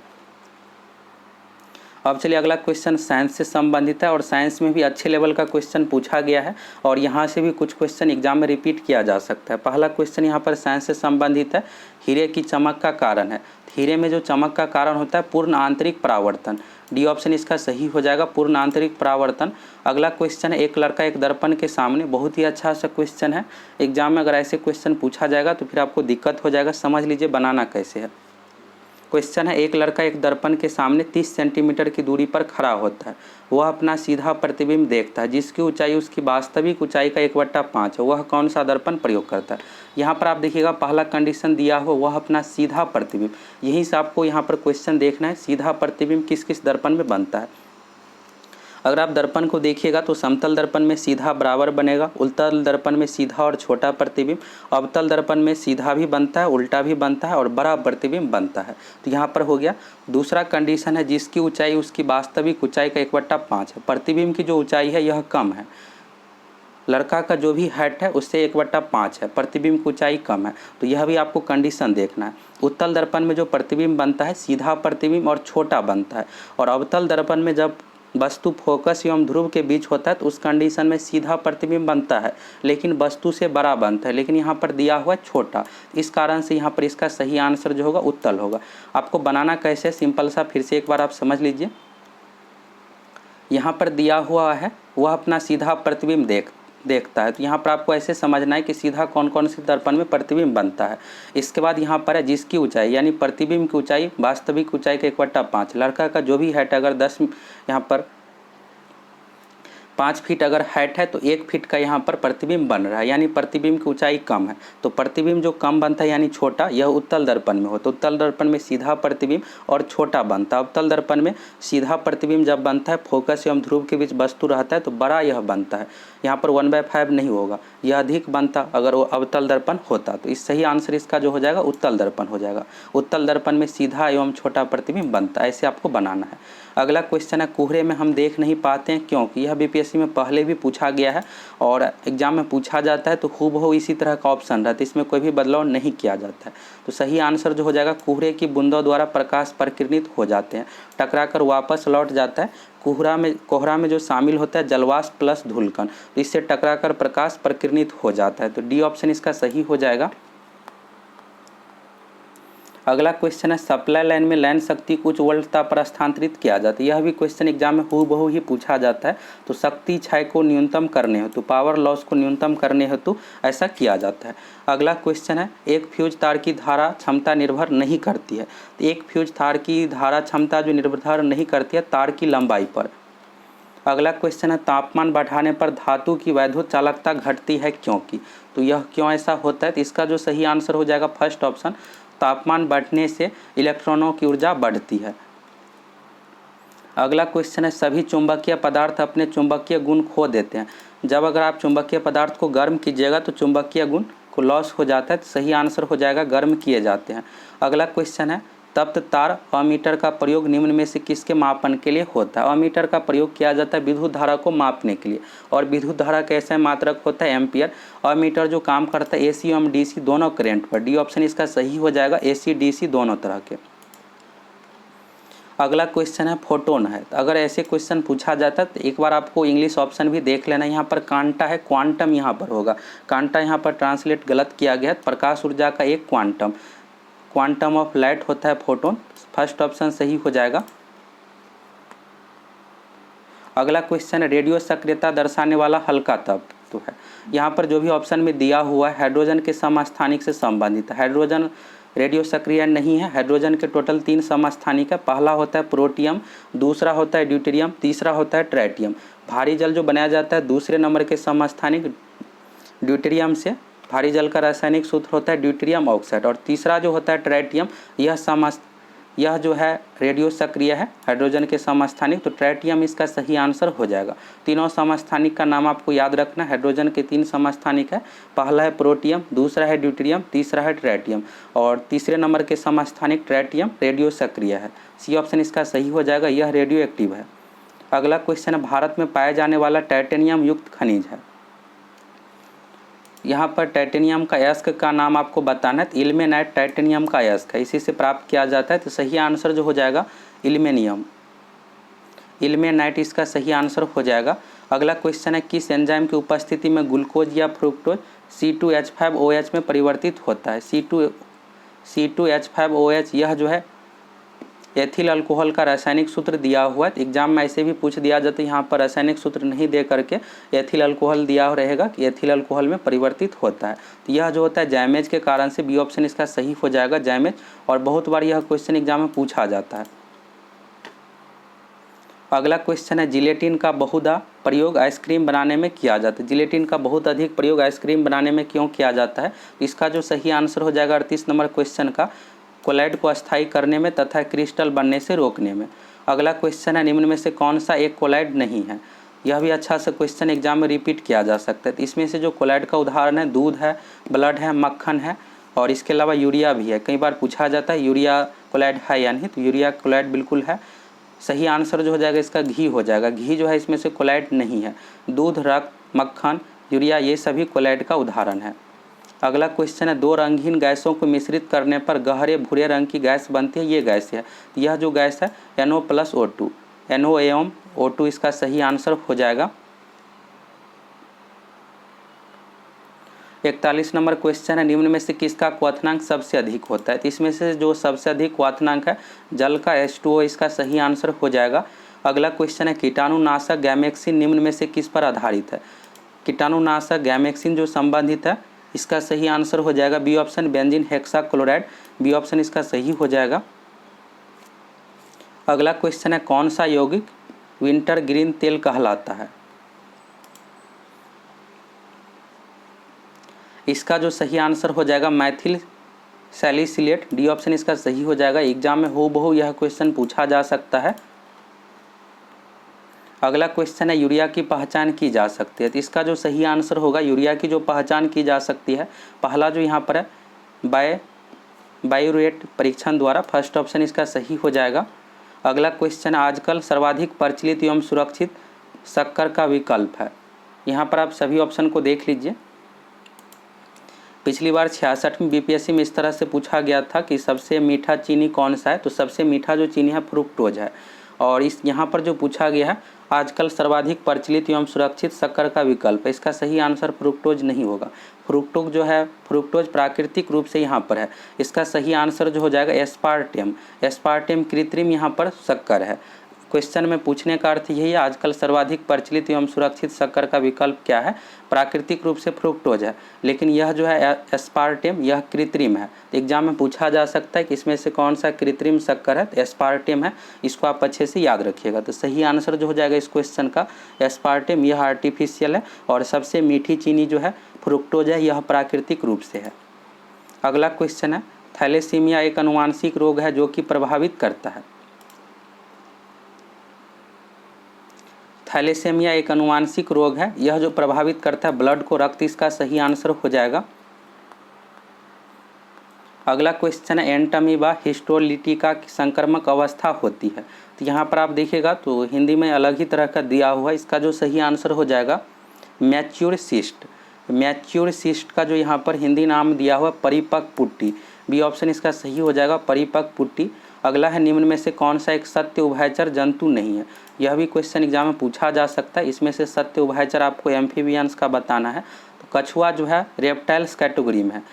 अब चलिए अगला क्वेश्चन साइंस से संबंधित है और साइंस में भी अच्छे लेवल का क्वेश्चन पूछा गया है और यहाँ से भी कुछ क्वेश्चन एग्जाम में रिपीट किया जा सकता है। पहला क्वेश्चन यहाँ पर साइंस से संबंधित है, हीरे की चमक का कारण है। हीरे में जो चमक का कारण होता है पूर्ण आंतरिक परावर्तन, डी ऑप्शन इसका सही हो जाएगा, पूर्ण आंतरिक परावर्तन। अगला क्वेश्चन है एक लड़का एक दर्पण के सामने, बहुत ही अच्छा सा क्वेश्चन है। एग्जाम में अगर ऐसे क्वेश्चन पूछा जाएगा तो फिर आपको दिक्कत हो जाएगा, समझ लीजिए बनाना कैसे है। क्वेश्चन है एक लड़का एक दर्पण के सामने 30 सेंटीमीटर की दूरी पर खड़ा होता है, वह अपना सीधा प्रतिबिंब देखता है जिसकी ऊंचाई उसकी वास्तविक ऊंचाई का 1/5 है, वह कौन सा दर्पण प्रयोग करता है। यहाँ पर आप देखिएगा पहला कंडीशन दिया हो वह अपना सीधा प्रतिबिंब, यहीं से आपको यहाँ पर क्वेश्चन देखना है सीधा प्रतिबिंब किस किस दर्पण में बनता है। अगर आप दर्पण को देखिएगा तो समतल दर्पण में सीधा बराबर बनेगा, उत्तल दर्पण में सीधा और छोटा प्रतिबिंब, अवतल दर्पण में सीधा भी बनता है, उल्टा भी बनता है और बड़ा प्रतिबिंब बनता है। तो यहाँ पर हो गया। दूसरा कंडीशन है जिसकी ऊंचाई उसकी वास्तविक ऊंचाई का 1/5 है, प्रतिबिंब की जो ऊंचाई है यह कम है, लड़का का जो भी हाइट है उससे 1/5 है, प्रतिबिंब की ऊंचाई कम है, तो यह भी आपको कंडीशन देखना है। उत्तल दर्पण में जो प्रतिबिंब बनता है सीधा प्रतिबिंब और छोटा बनता है, और अवतल दर्पण में जब वस्तु फोकस एवं ध्रुव के बीच होता है तो उस कंडीशन में सीधा प्रतिबिंब बनता है लेकिन वस्तु से बड़ा बनता है, लेकिन यहाँ पर दिया हुआ है छोटा, इस कारण से यहाँ पर इसका सही आंसर जो होगा उत्तल होगा। आपको बनाना कैसे, सिंपल सा फिर से एक बार आप समझ लीजिए। यहाँ पर दिया हुआ है वह अपना सीधा प्रतिबिंब देखता है, तो यहाँ पर आपको ऐसे समझना है कि सीधा कौन कौन से दर्पण में प्रतिबिंब बनता है। इसके बाद यहाँ पर है जिसकी ऊंचाई यानी प्रतिबिंब की ऊंचाई वास्तविक ऊंचाई का 1/5, लड़का का जो भी हाइट अगर 10 यहाँ पर 5 फीट अगर हाइट है तो 1 फीट का यहाँ पर प्रतिबिंब बन रहा है, यानी प्रतिबिंब की ऊंचाई कम है, तो प्रतिबिंब जो कम बनता है यानी छोटा, यह उत्तल दर्पण में हो तो उत्तल दर्पण में सीधा प्रतिबिंब और छोटा बनता है। अवतल दर्पण में सीधा प्रतिबिंब जब बनता है फोकस एवं ध्रुव के बीच वस्तु रहता है तो बड़ा यह बनता है, यहाँ पर 1/5 नहीं होगा, यह अधिक बनता अगर वो अवतल दर्पण होता। तो इस सही आंसर इसका जो हो जाएगा उत्तल दर्पण हो जाएगा। उत्तल दर्पण में सीधा एवं छोटा प्रतिबिंब बनता है, ऐसे आपको बनाना है। अगला क्वेश्चन है कोहरे में हम देख नहीं पाते हैं क्योंकि, यह बीपीएससी में पहले भी पूछा गया है और एग्जाम में पूछा जाता है तो हूबहू इसी तरह का ऑप्शन रहता है, इसमें कोई भी बदलाव नहीं किया जाता है। तो सही आंसर जो हो जाएगा कोहरे की बूंदों द्वारा प्रकाश प्रकीर्णित हो जाते हैं, टकरा कर वापस लौट जाता है। कोहरा में जो शामिल होता है जलवाष्प प्लस धूलकण, तो इससे टकरा कर प्रकाश प्रकीर्णित हो जाता है, तो डी ऑप्शन इसका सही हो जाएगा। अगला क्वेश्चन है सप्लाई लाइन में लाइन शक्ति को उच्च वोल्टता पर स्थानांतरित किया जाता है, यह भी क्वेश्चन एग्जाम में हूबहू ही पूछा जाता है। तो शक्ति क्षय को न्यूनतम करने हेतु, पावर लॉस को न्यूनतम करने हेतु ऐसा किया जाता है। अगला क्वेश्चन है एक फ्यूज तार की धारा क्षमता निर्भर नहीं करती है, तो एक फ्यूज तार की धारा क्षमता जो निर्भर नहीं करती है तार की लंबाई पर। अगला क्वेश्चन है तापमान बढ़ाने पर धातु की वैद्युत चालकता घटती है क्योंकि, तो यह क्यों ऐसा होता है, तो इसका जो सही आंसर हो जाएगा फर्स्ट ऑप्शन, तापमान बढ़ने से इलेक्ट्रॉनों की ऊर्जा बढ़ती है। अगला क्वेश्चन है सभी चुंबकीय पदार्थ अपने चुंबकीय गुण खो देते हैं, जब अगर आप चुंबकीय पदार्थ को गर्म कीजिएगा तो चुंबकीय गुण को लॉस हो जाता है, तो सही आंसर हो जाएगा गर्म किए जाते हैं। अगला क्वेश्चन है तप्त तार अमीटर का प्रयोग निम्न में से किसके मापन के लिए होता है। अमीटर का प्रयोग किया जाता है विद्युत धारा को मापने के लिए, और विद्युत धारा कैसे मात्रक होता है एम्पियर। अमीटर जो काम करता है एसी एवं डीसी दोनों करंट पर, डी ऑप्शन इसका सही हो जाएगा, एसी डीसी दोनों तरह के। अगला क्वेश्चन है फोटोन है। तो अगर ऐसे क्वेश्चन पूछा जाता है तो एक बार आपको इंग्लिश ऑप्शन भी देख लेना। यहाँ पर कांटा है, क्वांटम यहाँ पर होगा। कांटा यहाँ पर ट्रांसलेट गलत किया गया है। प्रकाश ऊर्जा का एक क्वांटम, क्वांटम ऑफ लाइट होता है फोटोन। फर्स्ट ऑप्शन सही हो जाएगा। अगला क्वेश्चन है रेडियो सक्रियता दर्शाने वाला हल्का तत्व है। यहाँ पर जो भी ऑप्शन में दिया हुआ है हाइड्रोजन के समस्थानिक से संबंधित है। हाइड्रोजन रेडियो सक्रिय नहीं है। हाइड्रोजन के टोटल 3 समस्थानिक है। पहला होता है प्रोटियम, दूसरा होता है ड्यूटेरियम, तीसरा होता है ट्राइटियम। भारी जल जो बनाया जाता है दूसरे नंबर के समस्थानिक ड्यूटेरियम से। भारी जल का रासायनिक सूत्र होता है ड्यूटेरियम ऑक्साइड। और तीसरा जो होता है ट्राइटियम, यह जो है रेडियो सक्रिय है हाइड्रोजन के समस्थानिक। तो ट्राइटियम इसका सही आंसर हो जाएगा। तीनों समस्थानिक का नाम आपको याद रखना है। हाइड्रोजन के 3 समस्थानिक है। पहला है प्रोटियम, दूसरा है ड्यूटेरियम, तीसरा है ट्राइटियम। और तीसरे नंबर के समस्थानिक ट्राइटियम रेडियो सक्रिय है। सी ऑप्शन इसका सही हो जाएगा, यह रेडियो एक्टिव है। अगला क्वेश्चन है भारत में पाया जाने वाला टाइटेनियम युक्त खनिज है। यहाँ पर टाइटेनियम का अयस्क का नाम आपको बताना है। तो इल्मेनाइट टाइटेनियम का अयस्क है, इसी से प्राप्त किया जाता है। तो सही आंसर जो हो जाएगा इल्मेनियम, इल्मेनाइट इसका सही आंसर हो जाएगा। अगला क्वेश्चन है किस एंजाइम की उपस्थिति में ग्लूकोज या फ्रुक्टोज C2H5OH में परिवर्तित होता है। C2H5OH यह जो है एथिल अल्कोहल का रासायनिक सूत्र दिया हुआ है। एग्जाम में ऐसे भी पूछ दिया जाता है, यहाँ पर रासायनिक सूत्र नहीं दे करके एथिल अल्कोहल दिया रहेगा कि एथिल अल्कोहल में परिवर्तित होता है। तो यह जो होता है जैमेज के कारण से, बी ऑप्शन इसका सही हो जाएगा जैमेज। और बहुत बार यह क्वेश्चन एग्जाम में पूछा जाता है। अगला क्वेश्चन है जिलेटिन का बहुधा प्रयोग आइसक्रीम बनाने में किया जाता है। जिलेटिन का बहुत अधिक प्रयोग आइसक्रीम बनाने में क्यों किया जाता है। इसका जो सही आंसर हो जाएगा 38 नंबर क्वेश्चन का, कोलाइड को अस्थायी करने में तथा क्रिस्टल बनने से रोकने में। अगला क्वेश्चन है निम्न में से कौन सा एक कोलाइड नहीं है। यह भी अच्छा सा क्वेश्चन एग्जाम में रिपीट किया जा सकता है। तो इसमें से जो कोलाइड का उदाहरण है दूध है, ब्लड है, मक्खन है और इसके अलावा यूरिया भी है। कई बार पूछा जाता है यूरिया कोलाइड है या नहीं, तो यूरिया कोलाइड बिल्कुल है। सही आंसर जो हो जाएगा इसका घी हो जाएगा। घी जो है इसमें से कोलाइड नहीं है। दूध, रक्त, मक्खन, यूरिया ये सभी कोलाइड का उदाहरण है। अगला क्वेश्चन है दो रंगहीन गैसों को मिश्रित करने पर गहरे भूरे रंग की गैस बनती है, ये गैस है। यह जो गैस है NO+O2, NO एवं O2 इसका सही आंसर हो जाएगा। 41 नंबर क्वेश्चन है निम्न में से किसका क्वथनांक सबसे अधिक होता है। तो इसमें से जो सबसे अधिक क्वथनांक है जल का H2O इसका सही आंसर हो जाएगा। अगला क्वेश्चन है कीटाणुनाशक गैमेक्सिन निम्न में से किस पर आधारित है। कीटाणुनाशक गैमेक्सिन जो संबंधित है इसका सही आंसर हो जाएगा B option benzene hexachloride, B option इसका सही हो जाएगा। अगला क्वेश्चन है कौन सा यौगिक विंटर ग्रीन तेल कहलाता है। इसका जो सही आंसर हो जाएगा मैथिल सैलिसिलेट, डी ऑप्शन इसका सही हो जाएगा। एग्जाम में हूबहू यह क्वेश्चन पूछा जा सकता है। अगला क्वेश्चन है यूरिया की पहचान की जा सकती है। तो इसका जो सही आंसर होगा यूरिया की जो पहचान की जा सकती है, पहला जो यहाँ पर है बायोरेट परीक्षण द्वारा, फर्स्ट ऑप्शन इसका सही हो जाएगा। अगला क्वेश्चन आजकल सर्वाधिक प्रचलित एवं सुरक्षित शक्कर का विकल्प है। यहाँ पर आप सभी ऑप्शन को देख लीजिए। पिछली बार 66 में बीपीएससी में इस तरह से पूछा गया था कि सबसे मीठा चीनी कौन सा है। तो सबसे मीठा जो चीनी है फ्रुक्टोज है। और इस यहाँ पर जो पूछा गया है आजकल सर्वाधिक प्रचलित एवं सुरक्षित शक्कर का विकल्प है, इसका सही आंसर फ्रुक्टोज नहीं होगा। फ्रुक्टोज जो है फ्रुक्टोज प्राकृतिक रूप से यहाँ पर है, इसका सही आंसर जो हो जाएगा एस्पार्टेम। एस्पार्टेम कृत्रिम यहाँ पर शक्कर है। क्वेश्चन में पूछने का अर्थ यही है आजकल सर्वाधिक प्रचलित एवं सुरक्षित शक्कर का विकल्प क्या है, प्राकृतिक रूप से फ्रुक्टोज है। लेकिन यह जो है एस्पार्टेम यह कृत्रिम है। तो एग्जाम में पूछा जा सकता है कि इसमें से कौन सा कृत्रिम शक्कर है। तो एस्पार्टेम है, इसको आप अच्छे से याद रखिएगा। तो सही आंसर जो हो जाएगा इस क्वेश्चन का एस्पार्टेम, यह आर्टिफिशियल है। और सबसे मीठी चीनी जो है फ्रुक्टोज है, यह प्राकृतिक रूप से है। अगला क्वेश्चन है थैलेसीमिया एक अनुवांशिक रोग है जो कि प्रभावित करता है। थैलेसेमिया एक अनुवांशिक रोग है, यह जो प्रभावित करता है ब्लड को, रक्त, इसका सही आंसर हो जाएगा। अगला क्वेश्चन है एंटमीबा हिस्टोलिटिका की संक्रमक अवस्था होती है। तो यहाँ पर आप देखिएगा तो हिंदी में अलग ही तरह का दिया हुआ है, इसका जो सही आंसर हो जाएगा मैच्योर सिस्ट। मैच्योर सिस्ट का जो यहाँ पर हिंदी नाम दिया हुआ परिपक्व पुट्टी, बी ऑप्शन इसका सही हो जाएगा परिपक्व पुट्टी। अगला है निम्न में से कौन सा एक सत्य उभयचर जंतु नहीं है। यह भी क्वेश्चन एग्जाम में पूछा जा सकता है। इसमें से सत्य उभयचर आपको एम्फीबियंस का बताना है। तो कछुआ जो है रेप्टाइल्स कैटेगरी में है,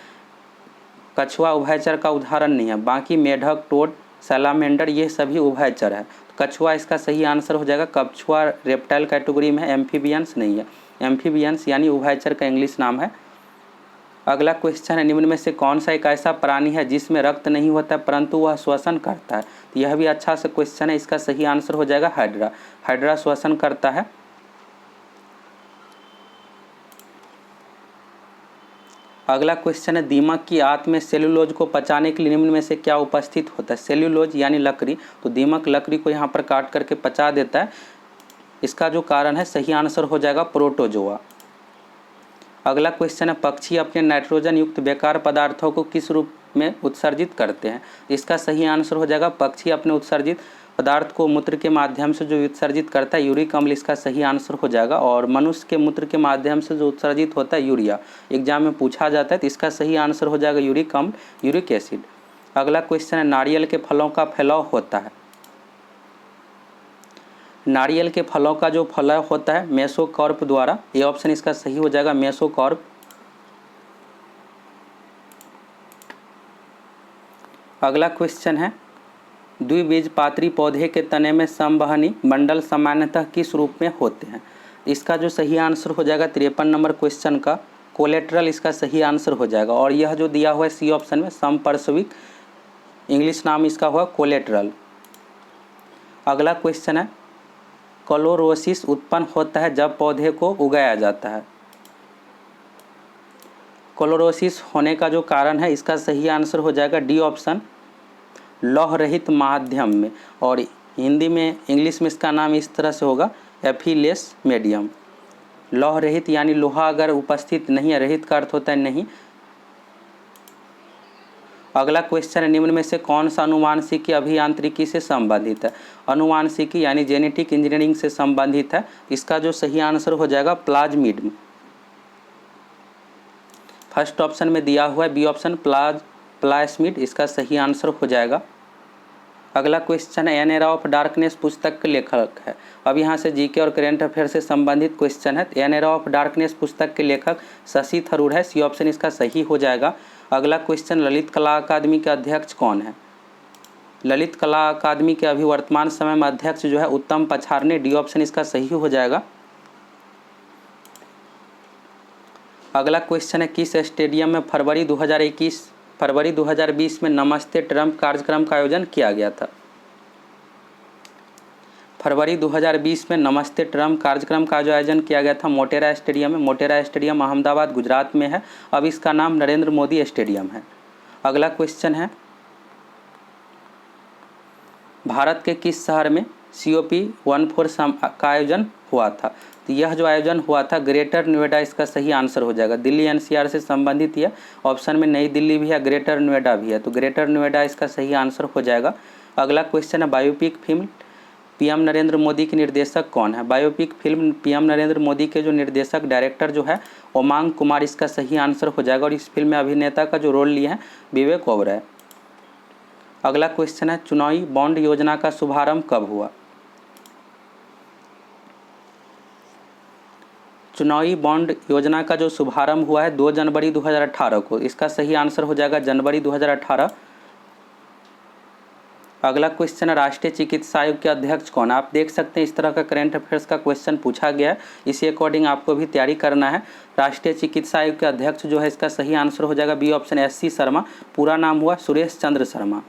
कछुआ उभयचर का उदाहरण नहीं है। बाकी मेढक, टोड, सैलामेंडर ये सभी उभयचर है। तो कछुआ इसका सही आंसर हो जाएगा। कछुआ रेप्टाइल कैटेगरी में है, एम्फीबियंस नहीं है। एम्फीबियंस यानी उभयचर का इंग्लिश नाम है। अगला क्वेश्चन है निम्न में से कौन सा एक ऐसा प्राणी है जिसमें रक्त नहीं होता परंतु वह श्वसन करता है। तो यह भी अच्छा सा क्वेश्चन है। इसका सही आंसर हो जाएगा हाइड्रा। हाइड्रा श्वसन करता है। अगला क्वेश्चन है दीमक की आंत में सेल्यूलोज को पचाने के लिए निम्न में से क्या उपस्थित होता है। सेल्यूलोज यानी लकड़ी, तो दीमक लकड़ी को यहाँ पर काट करके पचा देता है। इसका जो कारण है सही आंसर हो जाएगा प्रोटोजोआ। अगला क्वेश्चन है पक्षी अपने नाइट्रोजन युक्त बेकार पदार्थों को किस रूप में उत्सर्जित करते हैं। इसका सही आंसर हो जाएगा पक्षी अपने उत्सर्जित पदार्थ को मूत्र के माध्यम से जो उत्सर्जित करता है यूरिक अम्ल, इसका सही आंसर हो जाएगा। और मनुष्य के मूत्र के माध्यम से जो उत्सर्जित होता है यूरिया, एग्जाम में पूछा जाता है। तो इसका सही आंसर हो जाएगा यूरिक अम्ल, यूरिक एसिड। अगला क्वेश्चन है नारियल के फलों का फैलाव होता है। नारियल के फलों का जो फैलाव होता है मेसोकार्प द्वारा। ये ऑप्शन इसका सही हो जाएगा मेसोकार्प। अगला क्वेश्चन है द्विबीजपत्री पौधे के तने में संवहनी मंडल सामान्यतः किस रूप में होते हैं। इसका जो सही आंसर हो जाएगा 53 नंबर क्वेश्चन का कोलेट्रल इसका सही आंसर हो जाएगा। और यह जो दिया हुआ है सी ऑप्शन में समपार्श्विक, इंग्लिश नाम इसका हुआ कोलेट्रल। अगला क्वेश्चन है क्लोरोसिस उत्पन्न होता है जब पौधे को उगाया जाता है। क्लोरोसिस होने का जो कारण है इसका सही आंसर हो जाएगा डी ऑप्शन, लौह रहित माध्यम में। और हिंदी में, इंग्लिश में इसका नाम इस तरह से होगा एफिलेस मीडियम। लौह रहित यानी लोहा अगर उपस्थित नहीं है, रहित का अर्थ होता है नहीं। अगला क्वेश्चन है निम्न में से कौन सा अनुवांशिकी अभियांत्रिकी से संबंधित है। अनुवांशिकी यानी जेनेटिक इंजीनियरिंग से संबंधित है। इसका जो सही आंसर हो जाएगा प्लाज्मिड। फर्स्ट ऑप्शन में दिया हुआ है बी ऑप्शन प्लाज्मिड, इसका सही आंसर हो जाएगा। अगला क्वेश्चन है एन एरा ऑफ डार्कनेस पुस्तक के लेखक है। अब यहाँ से जीके और करेंट अफेयर से संबंधित क्वेश्चन है। एन एरा ऑफ डार्कनेस पुस्तक के लेखक शशि थरूर है। सी ऑप्शन इसका सही हो जाएगा। अगला क्वेश्चन ललित कला अकादमी के अध्यक्ष कौन है। ललित कला अकादमी के अभी वर्तमान समय में अध्यक्ष जो है उत्तम पछारने, डी ऑप्शन इसका सही हो जाएगा। अगला क्वेश्चन है किस स्टेडियम में फरवरी 2020 में नमस्ते ट्रंप कार्यक्रम का आयोजन किया गया था। फरवरी 2020 में नमस्ते ट्रंप कार्यक्रम का जो आयोजन किया गया था मोटेरा स्टेडियम में। मोटेरा स्टेडियम अहमदाबाद गुजरात में है। अब इसका नाम नरेंद्र मोदी स्टेडियम है। अगला क्वेश्चन है भारत के किस शहर में COP14 का आयोजन हुआ था। तो यह जो आयोजन हुआ था ग्रेटर नोएडा, इसका सही आंसर हो जाएगा। दिल्ली NCR से संबंधित है। ऑप्शन में नई दिल्ली भी है, ग्रेटर नोएडा भी है, तो ग्रेटर नोएडा इसका सही आंसर हो जाएगा। अगला क्वेश्चन है biopic film PM Narendra Modi के निर्देशक कौन है। Biopic film PM Narendra Modi के जो निर्देशक डायरेक्टर जो है उमंग कुमार, इसका सही आंसर हो जाएगा। और इस फिल्म में अभिनेता का जो रोल लिया है विवेक ओबरॉय। अगला क्वेश्चन है चुनावी बॉन्ड योजना का शुभारंभ कब हुआ। चुनावी बॉन्ड योजना का जो शुभारंभ हुआ है 2 जनवरी 2018 को। इसका सही आंसर हो जाएगा जनवरी 2018। अगला क्वेश्चन है राष्ट्रीय चिकित्सा आयोग के अध्यक्ष कौन। आप देख सकते हैं इस तरह का करंट अफेयर्स का क्वेश्चन पूछा गया है, इसी अकॉर्डिंग आपको भी तैयारी करना है। राष्ट्रीय चिकित्सा आयोग के अध्यक्ष जो है इसका सही आंसर हो जाएगा बी ऑप्शन SC शर्मा। पूरा नाम हुआ सुरेश चंद्र शर्मा।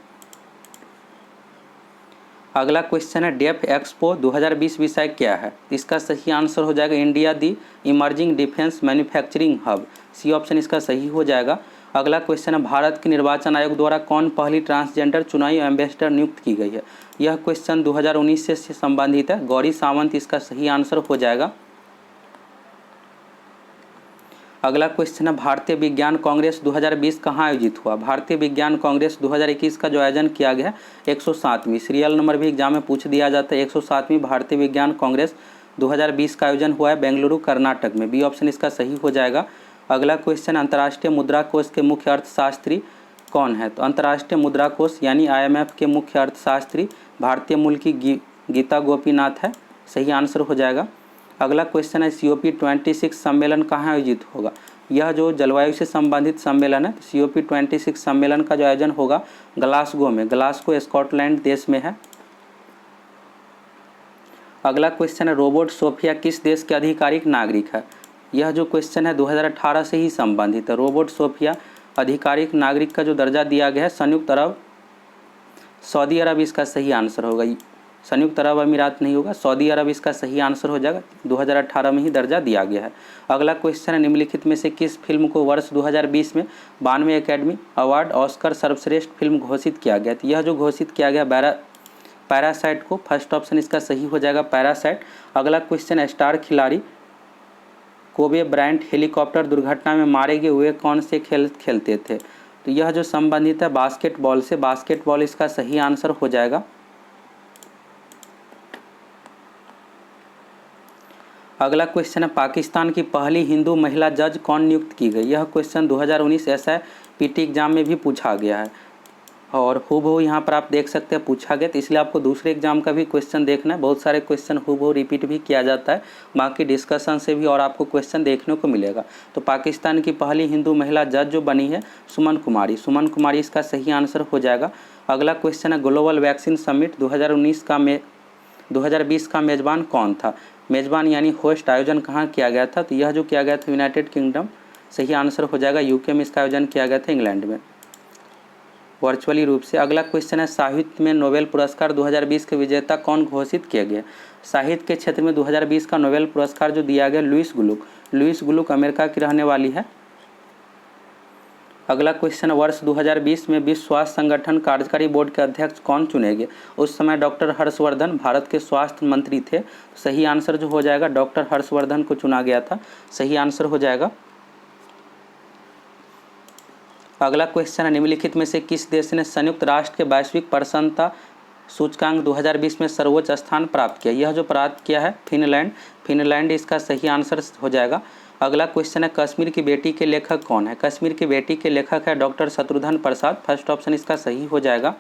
अगला क्वेश्चन है डेफ एक्सपो 2020 विषय क्या है। इसका सही आंसर हो जाएगा India the emerging defence manufacturing hub. C option इसका सही हो जाएगा। अगला क्वेश्चन है भारत के निर्वाचन आयोग द्वारा कौन पहली ट्रांसजेंडर चुनावी एम्बेसडर नियुक्त की गई है। यह क्वेश्चन 2019 से संबंधित है। गौरी सावंत इसका सही आंसर हो जाएगा। अगला क्वेश्चन है भारतीय विज्ञान कांग्रेस 2020 कहाँ आयोजित हुआ। भारतीय विज्ञान कांग्रेस 2021 का जो आयोजन किया गया 107वीं, सीरियल नंबर भी एग्जाम में पूछ दिया जाता है। 107वीं भारतीय विज्ञान कांग्रेस 2020 का आयोजन हुआ है बेंगलुरु कर्नाटक में। बी ऑप्शन इसका सही हो जाएगा। अगला क्वेश्चन अंतर्राष्ट्रीय मुद्रा कोष के मुख्य अर्थशास्त्री कौन है? तो अंतर्राष्ट्रीय मुद्रा कोष यानी IMF के मुख्य अर्थशास्त्री भारतीय मूल की गीता गोपीनाथ है, सही आंसर हो जाएगा। अगला क्वेश्चन है COP26 सम्मेलन कहाँ आयोजित होगा? यह जो जलवायु से संबंधित सम्मेलन है, तो COP26 सम्मेलन का जो आयोजन होगा ग्लासगो में, ग्लासगो स्कॉटलैंड देश में है। अगला क्वेश्चन है रोबोट सोफिया किस देश के आधिकारिक नागरिक है? यह जो क्वेश्चन है 2018 से ही संबंधित है। रोबोट सोफिया आधिकारिक नागरिक का जो दर्जा दिया गया है संयुक्त अरब सऊदी अरब इसका सही आंसर होगा। संयुक्त अरब अमीरात नहीं होगा, सऊदी अरब इसका सही आंसर हो जाएगा। 2018 में ही दर्जा दिया गया है। अगला क्वेश्चन है निम्नलिखित में से किस फिल्म को वर्ष 2020 में 92वें एकेडमी अवार्ड ऑस्कर सर्वश्रेष्ठ फिल्म घोषित किया गया? तो यह जो घोषित किया गया पैरासाइट को, फर्स्ट ऑप्शन इसका सही हो जाएगा पैरासाइट। अगला क्वेश्चन है स्टार खिलाड़ी कोबे ब्रायंट हेलीकॉप्टर दुर्घटना में मारे गए हुए कौन से खेल खेलते थे? तो यह जो संबंधित है बास्केटबॉल से, बास्केटबॉल इसका सही आंसर हो जाएगा। अगला क्वेश्चन है पाकिस्तान की पहली हिंदू महिला जज कौन नियुक्त की गई? यह क्वेश्चन 2019 SIPT एग्जाम में भी पूछा गया है और हूबहू यहाँ पर आप देख सकते हैं पूछा गया, तो इसलिए आपको दूसरे एग्जाम का भी क्वेश्चन देखना है। बहुत सारे क्वेश्चन हूबहू रिपीट भी किया जाता है, बाकी डिस्कशन से भी और आपको क्वेश्चन देखने को मिलेगा। तो पाकिस्तान की पहली हिंदू महिला जज जो बनी है सुमन कुमारी, सुमन कुमारी इसका सही आंसर हो जाएगा। अगला क्वेश्चन है ग्लोबल वैक्सीन समिट 2020 का मेज़बान कौन था? मेज़बान यानी होस्ट आयोजन कहाँ किया गया था? तो यह जो किया गया था यूनाइटेड किंगडम, सही आंसर हो जाएगा। UK में इसका आयोजन किया गया था, इंग्लैंड में, वर्चुअली रूप से। अगला क्वेश्चन है साहित्य में नोबेल पुरस्कार 2020 के विजेता कौन घोषित किए गए? साहित्य के क्षेत्र में 2020 का नोबेल पुरस्कार जो दिया गया लुईस गुलुक, लुईस गुलुक अमेरिका की रहने वाली है। अगला क्वेश्चन वर्ष 2020 में विश्व स्वास्थ्य संगठन कार्यकारी बोर्ड के अध्यक्ष कौन चुने गए? उस समय डॉक्टर हर्षवर्धन भारत के स्वास्थ्य मंत्री थे। सही आंसर जो हो जाएगा डॉक्टर हर्षवर्धन को चुना गया था, सही आंसर हो जाएगा। अगला क्वेश्चन है निम्नलिखित में से किस देश ने संयुक्त राष्ट्र के वैश्विक प्रसन्नता सूचकांक 2020 में सर्वोच्च स्थान प्राप्त किया? यह जो प्राप्त किया है फिनलैंड, फिनलैंड इसका सही आंसर हो जाएगा। अगला क्वेश्चन है कश्मीर की बेटी के लेखक कौन है? कश्मीर की बेटी के लेखक है doctor Shatrughan Prasad, first option इसका सही हो जाएगा।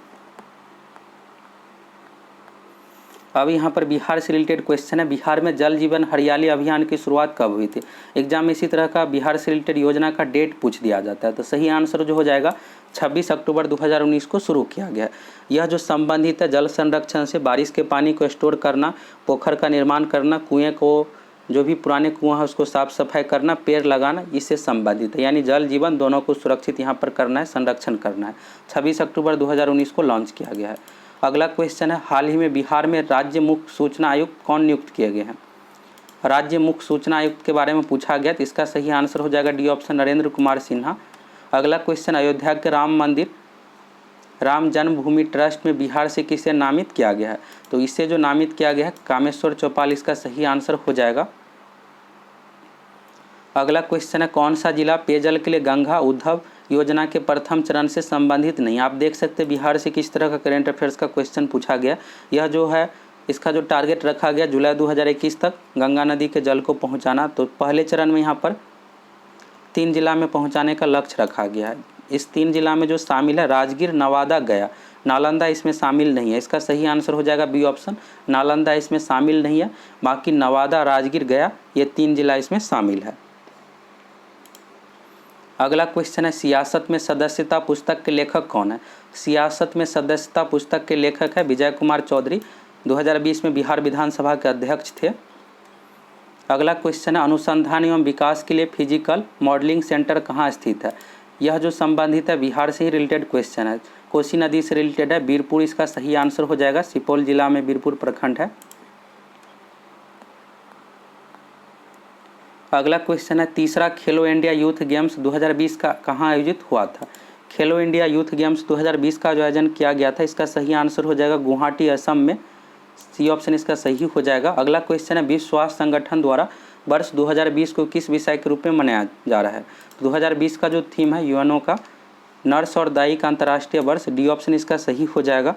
अब यहाँ पर बिहार से रिलेटेड क्वेश्चन है, बिहार में जल जीवन हरियाली अभियान की शुरुआत कब हुई थी? एग्जाम में इसी तरह का बिहार से रिलेटेड योजना का डेट पूछ दिया जाता है, तो सही आंसर जो हो जाएगा 26 अक्टूबर 2019 को शुरू किया गया। यह जो संबंधित है जल संरक्षण से, बारिश के पानी को स्टोर करना, पोखर का निर्माण करना, कुएँ को जो भी पुराने कुआं है उसको साफ सफाई करना, पेड़ लगाना, इससे संबंधित है। यानी जल जीवन दोनों को सुरक्षित यहाँ पर करना है, संरक्षण करना है। 26 अक्टूबर 2019 को लॉन्च किया गया है। अगला क्वेश्चन है हाल ही में बिहार में राज्य मुख्य सूचना आयुक्त कौन नियुक्त किए गए हैं? राज्य मुख्य सूचना आयुक्त के बारे में पूछा गया, तो इसका सही आंसर हो जाएगा डी ऑप्शन नरेंद्र कुमार सिन्हा। अगला क्वेश्चन अयोध्या के राम मंदिर राम जन्मभूमि ट्रस्ट में बिहार से किसे नामित किया गया है? तो इससे जो नामित किया गया है कामेश्वर चौपाल, इसका सही आंसर हो जाएगा। अगला क्वेश्चन है कौन सा जिला पेयजल के लिए गंगा उद्धव योजना के प्रथम चरण से संबंधित नहीं? आप देख सकते हैं बिहार से किस तरह का करेंट अफेयर्स का क्वेश्चन पूछा गया। यह जो है इसका जो टारगेट रखा गया जुलाई 2021 तक गंगा नदी के जल को पहुंचाना, तो पहले चरण में यहाँ पर 3 जिला में पहुंचाने का लक्ष्य रखा गया है। इस 3 जिला में जो शामिल है राजगीर, नवादा, गया, नालंदा इसमें शामिल नहीं है। इसका सही आंसर हो जाएगा बी ऑप्शन, नालंदा इसमें शामिल नहीं है, बाकी नवादा, राजगीर, गया ये 3 जिला इसमें शामिल है। अगला क्वेश्चन है सियासत में सदस्यता पुस्तक के लेखक कौन है? सियासत में सदस्यता पुस्तक के लेखक है विजय कुमार चौधरी, 2020 में बिहार विधानसभा के अध्यक्ष थे। अगला क्वेश्चन है अनुसंधान एवं विकास के लिए फिजिकल मॉडलिंग सेंटर कहाँ स्थित है? यह जो संबंधित है बिहार से ही रिलेटेड क्वेश्चन है, कोसी नदी से रिलेटेड है, बीरपुर इसका सही आंसर हो जाएगा। सुपौल जिला में बीरपुर प्रखंड है। अगला क्वेश्चन है तीसरा खेलो इंडिया यूथ गेम्स 2020 का कहाँ आयोजित हुआ था? खेलो इंडिया यूथ गेम्स 2020 का जो आयोजन किया गया था, इसका सही आंसर हो जाएगा गुवाहाटी, असम में, सी ऑप्शन इसका सही हो जाएगा। अगला क्वेश्चन है विश्व स्वास्थ्य संगठन द्वारा वर्ष 2020 को किस विषय के रूप में मनाया जा रहा है? 2020 का जो थीम है यूएनओ का नर्स और दाई का अंतर्राष्ट्रीय वर्ष, डी ऑप्शन इसका सही हो जाएगा।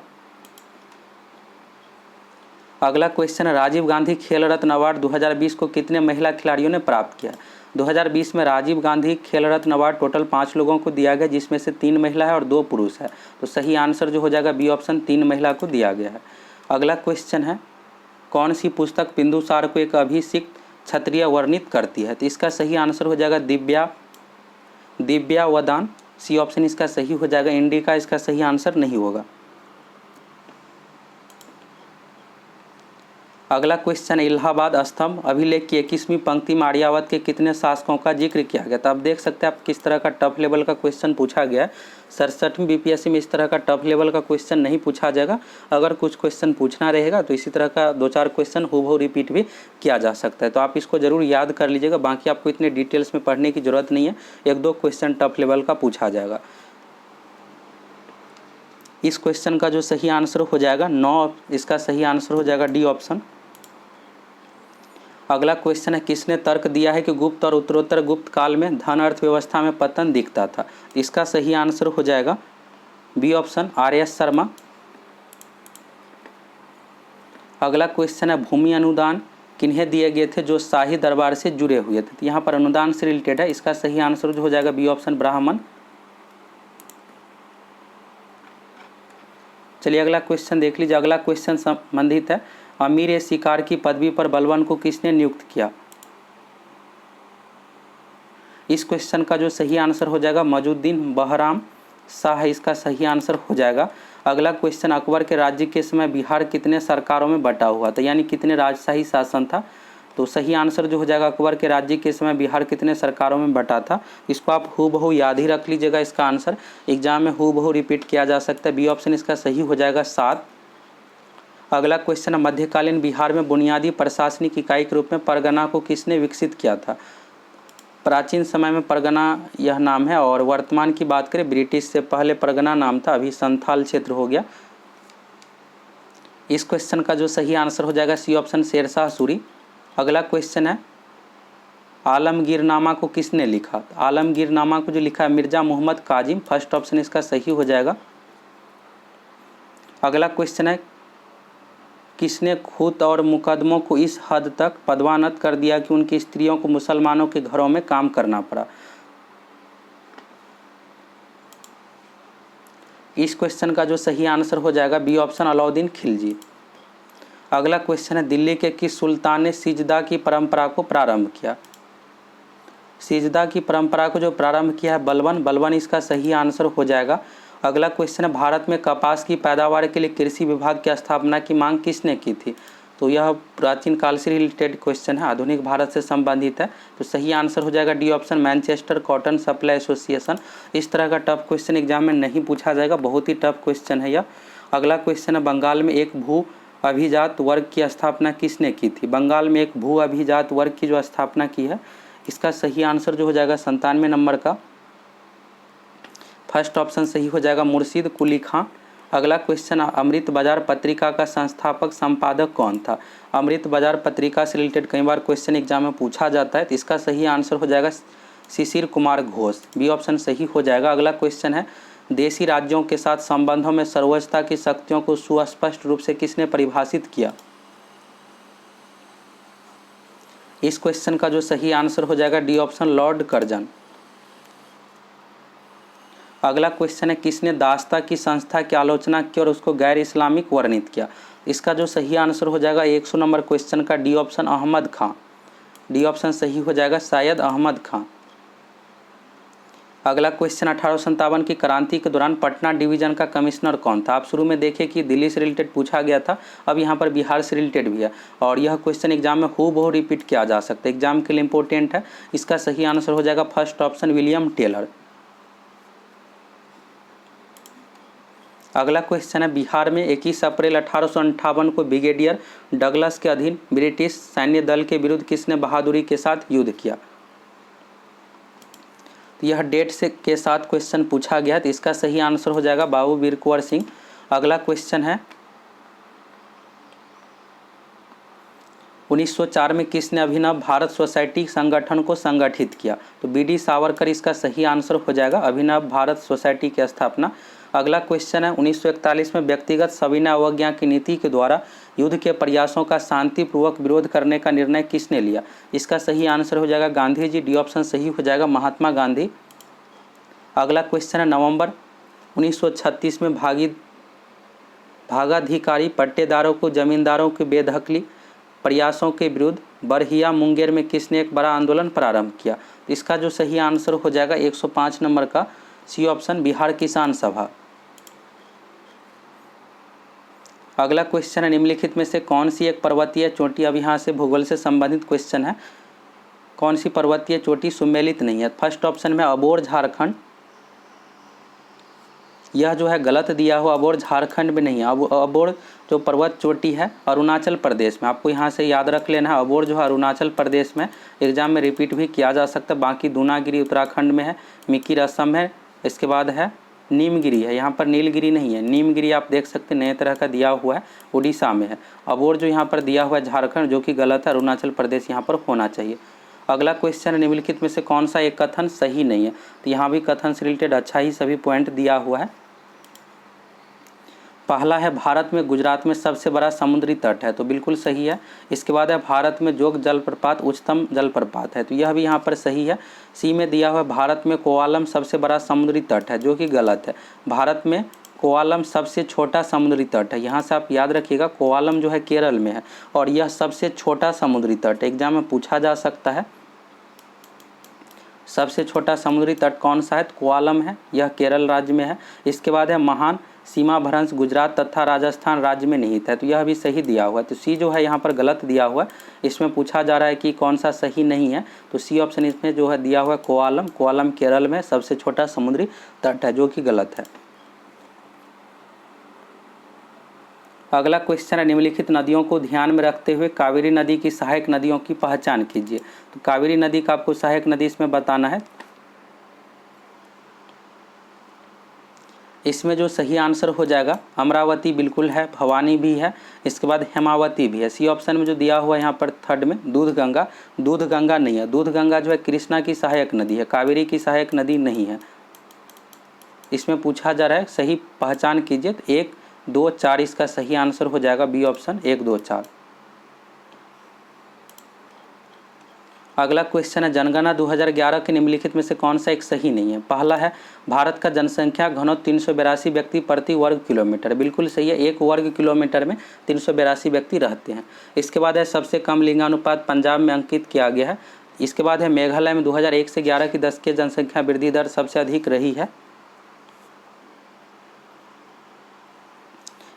अगला क्वेश्चन है, राजीव गांधी खेल रत्न अवार्ड 2020 को कितने महिला खिलाड़ियों ने प्राप्त किया? 2020 में राजीव गांधी खेल रत्न अवार्ड टोटल 5 लोगों को दिया गया, जिसमें से 3 महिला है और 2 पुरुष है। तो सही आंसर जो हो जाएगा बी ऑप्शन, 3 महिला को दिया गया है। अगला क्वेश्चन है, कौन सी पुस्तक बिंदुसार को एक अभिषिक्त क्षत्रिय वर्णित करती है? तो इसका सही आंसर हो जाएगा दिव्यावदान। सी ऑप्शन इसका सही हो जाएगा। इंडिका इसका सही आंसर नहीं होगा। अगला क्वेश्चन है, इलाहाबाद स्तंभ अभिलेख की 21वीं पंक्ति में आर्यावर्त के कितने शासकों का जिक्र किया गया? तो आप देख सकते हैं आप किस तरह का टफ लेवल का क्वेश्चन पूछा गया है। 67वीं बीपीएससी में इस तरह का टफ लेवल का क्वेश्चन नहीं पूछा जाएगा। अगर कुछ क्वेश्चन पूछना रहेगा तो इसी तरह का 2-4 क्वेश्चन हूबहू रिपीट भी किया जा सकता है। तो आप इसको जरूर याद कर लीजिएगा। बाकी आपको इतने डिटेल्स में पढ़ने की जरूरत नहीं है। 1-2 क्वेश्चन टफ लेवल का पूछा जाएगा। इस क्वेश्चन का जो सही आंसर हो जाएगा 9, इसका सही आंसर हो जाएगा डी ऑप्शन। अगला क्वेश्चन है, किसने तर्क दिया है कि गुप्त और उत्तरोत्तर गुप्त काल में धन अर्थव्यवस्था में पतन दिखता था? इसका सही आंसर हो जाएगा बी ऑप्शन, आर.एस. शर्मा। अगला क्वेश्चन है, भूमि अनुदान किन्हें दिए गए थे जो शाही दरबार से जुड़े हुए थे? तो यहाँ पर अनुदान से रिलेटेड है। इसका सही आंसर जो हो जाएगा बी ऑप्शन, ब्राह्मण। चलिए अगला क्वेश्चन देख लीजिए। अगला क्वेश्चन संबंधित है, अमीर शिकार की पदवी पर बलवन को किसने नियुक्त किया? इस क्वेश्चन का जो सही आंसर हो जाएगा मजुद्दीन बहराम शाह, इसका सही आंसर हो जाएगा। अगला क्वेश्चन, अकबर के राज्य के समय बिहार कितने सरकारों में बटा हुआ था? यानी कितने राजशाही शासन था? तो सही आंसर जो हो जाएगा, अकबर के राज्य के समय बिहार कितने सरकारों में बटा था? इसको आप हूबहू याद ही रख लीजिएगा। इसका आंसर एग्जाम में हूबहू रिपीट किया जा सकता है। बी ऑप्शन इसका सही हो जाएगा 7। अगला क्वेश्चन है, मध्यकालीन बिहार में बुनियादी प्रशासनिक इकाई के रूप में परगना को किसने विकसित किया था? प्राचीन समय में परगना यह नाम है और वर्तमान की बात करें ब्रिटिश से पहले परगना नाम था, अभी संथाल क्षेत्र हो गया। इस क्वेश्चन का जो सही आंसर हो जाएगा सी ऑप्शन, शेरशाह सूरी। अगला क्वेश्चन है, आलमगीरनामा को किसने लिखा? आलमगीरनामा को जो लिखा है मिर्जा मोहम्मद काजिम। फर्स्ट ऑप्शन इसका सही हो जाएगा। अगला क्वेश्चन है, किसने खूत और मुकदमों को इस हद तक पदोन्नत कर दिया कि उनकी स्त्रियों को मुसलमानों के घरों में काम करना पड़ा? इस क्वेश्चन का जो सही आंसर हो जाएगा बी ऑप्शन, अलाउद्दीन खिलजी। अगला क्वेश्चन है, दिल्ली के किस सुल्तान ने सिजदा की परंपरा को प्रारंभ किया? सिजदा की परंपरा को जो प्रारंभ किया है बलबन इसका सही आंसर हो जाएगा। अगला क्वेश्चन है, भारत में कपास की पैदावार के लिए कृषि विभाग की स्थापना की मांग किसने की थी? तो यह प्राचीन काल से रिलेटेड क्वेश्चन है, आधुनिक भारत से संबंधित है। तो सही आंसर हो जाएगा D option, Manchester cotton supply association. इस तरह का टफ क्वेश्चन एग्जाम में नहीं पूछा जाएगा, बहुत ही टफ क्वेश्चन है यह। अगला क्वेश्चन है, बंगाल में एक भू अभिजात वर्ग की स्थापना किसने की थी? बंगाल में एक भू अभिजात वर्ग की जो स्थापना की है, इसका सही आंसर जो हो जाएगा 97 नंबर का फर्स्ट ऑप्शन सही हो जाएगा, मुर्शीद कुली खां। अगला क्वेश्चन, अमृत बाजार पत्रिका का संस्थापक संपादक कौन था? अमृत बाजार पत्रिका से रिलेटेड कई बार क्वेश्चन एग्जाम में पूछा जाता है, तो इसका सही आंसर हो जाएगा शिशिर कुमार घोष। बी ऑप्शन सही हो जाएगा। अगला क्वेश्चन है, देशी राज्यों के साथ संबंधों में सर्वोच्चता की शक्तियों को सुस्पष्ट रूप से किसने परिभाषित किया? इस क्वेश्चन का जो सही आंसर हो जाएगा डी ऑप्शन, लॉर्ड कर्जन। अगला क्वेश्चन है, किसने दास्ता की संस्था की आलोचना की और उसको गैर इस्लामिक वर्णित किया? इसका जो सही आंसर हो जाएगा 100 नंबर क्वेश्चन का डी ऑप्शन, अहमद खां। डी ऑप्शन सही हो जाएगा, शायद अहमद खां। अगला क्वेश्चन, 1857 की क्रांति के दौरान पटना डिवीजन का कमिश्नर कौन था? आप शुरू में देखिए कि दिल्ली से रिलेटेड पूछा गया था, अब यहाँ पर बिहार से रिलेटेड भी है और यह क्वेश्चन एग्जाम में हूबहू रिपीट किया जा सकता है, एग्जाम के लिए इंपॉर्टेंट है। इसका सही आंसर हो जाएगा फर्स्ट ऑप्शन, विलियम टेलर। अगला क्वेश्चन है, बिहार में 21 अप्रैल 1858 को ब्रिगेडियर डगलस के अधीन ब्रिटिश सैन्य दल के विरुद्ध किसने बहादुरी के साथ युद्ध किया? तो यह डेट से के साथ क्वेश्चन पूछा गया, तो इसका सही आंसर हो जाएगा बाबू वीर कुंवर सिंह। अगला क्वेश्चन है, 1904 में किसने अभिनव भारत सोसाइटी संगठन को संगठित किया? तो बी.डी. सावरकर इसका सही आंसर हो जाएगा। अभिनव भारत सोसाइटी की स्थापना अगला क्वेश्चन है 1941 में व्यक्तिगत सविनय अवज्ञा की नीति के द्वारा युद्ध के प्रयासों का शांतिपूर्वक विरोध करने का निर्णय किसने लिया? इसका सही आंसर हो जाएगा गांधी जी। डी ऑप्शन सही हो जाएगा, महात्मा गांधी। अगला क्वेश्चन है नवंबर 1936 में भागाधिकारी पट्टेदारों को जमींदारों के बेदखली प्रयासों के विरुद्ध बरहिया मुंगेर में किसने एक बड़ा आंदोलन प्रारंभ किया? तो इसका जो सही आंसर हो जाएगा 105 नंबर का सी ऑप्शन, बिहार किसान सभा। अगला क्वेश्चन है निम्नलिखित में से कौन सी एक पर्वतीय चोटी, अब यहाँ से भूगोल से संबंधित क्वेश्चन है, कौन सी पर्वतीय चोटी सुमेलित नहीं है? फर्स्ट ऑप्शन में अबोर झारखंड, यह जो है गलत दिया हुआ, अबोर झारखंड में नहीं है। अबोर जो पर्वत चोटी है अरुणाचल प्रदेश में, आपको यहाँ से याद रख लेना है। अबोर जो है अरुणाचल प्रदेश में, एग्जाम में रिपीट भी किया जा सकता है। बाकी दूनागिरी उत्तराखंड में है, मिकिर असम है, इसके बाद है नीमगिरी है, यहाँ पर नीलगिरी नहीं है, नीमगिरी आप देख सकते हैं नए तरह का दिया हुआ है, उड़ीसा में है। अबोर जो यहाँ पर दिया हुआ है झारखंड, जो कि गलत है, अरुणाचल प्रदेश यहाँ पर होना चाहिए। अगला क्वेश्चन है निम्नलिखित में से कौन सा एक कथन सही नहीं है? तो यहाँ भी कथन से रिलेटेड अच्छा ही सभी पॉइंट दिया हुआ है। पहला है भारत में गुजरात में सबसे बड़ा समुद्री तट है, तो बिल्कुल सही है। इसके बाद है भारत में जोग जलप्रपात उच्चतम जलप्रपात है, तो यह भी यहाँ पर सही है। सी में दिया हुआ है भारत में कोवालम सबसे बड़ा समुद्री तट है, जो कि गलत है। भारत में कोवालम सबसे छोटा समुद्री तट है, यहाँ से आप याद रखिएगा, कोवालम जो है केरल में है और यह सबसे छोटा समुद्री तट है, एग्जाम में पूछा जा सकता है। सबसे छोटा समुद्री तट कौन सा है? कोवालम है, यह केरल राज्य में है। इसके बाद है महान सीमा भ्रंश गुजरात तथा राजस्थान राज्य में निहित है, तो यह भी सही दिया हुआ है। तो सी जो है यहाँ पर गलत दिया हुआ है। इसमें पूछा जा रहा है कि कौन सा सही नहीं है, तो सी ऑप्शन इसमें जो है दिया हुआ है कोवालम। कोवालम केरल में सबसे छोटा समुद्री तट है, जो कि गलत है। अगला क्वेश्चन है निम्नलिखित नदियों को ध्यान में रखते हुए कावेरी नदी की सहायक नदियों की पहचान कीजिए। तो कावेरी नदी का आपको सहायक नदी इसमें बताना है। इसमें जो सही आंसर हो जाएगा अमरावती बिल्कुल है, भवानी भी है, इसके बाद हेमावती भी है। सी ऑप्शन में जो दिया हुआ है यहाँ पर थर्ड में दूधगंगा, दूधगंगा नहीं है। दूधगंगा जो है कृष्णा की सहायक नदी है, कावेरी की सहायक नदी नहीं है। इसमें पूछा जा रहा है सही पहचान कीजिए, तो 1, 2, 4 इसका सही आंसर हो जाएगा बी ऑप्शन, 1, 2, 4। अगला क्वेश्चन है जनगणना 2011 के निम्नलिखित में से कौन सा एक सही नहीं है? पहला है भारत का जनसंख्या घनत्व 382 व्यक्ति प्रति वर्ग किलोमीटर, बिल्कुल सही है। 1 वर्ग किलोमीटर में 382 व्यक्ति रहते हैं। इसके बाद है सबसे कम लिंगानुपात पंजाब में अंकित किया गया है। इसके बाद है मेघालय में 2001 से 11 की दशक जनसंख्या वृद्धि दर सबसे अधिक रही है।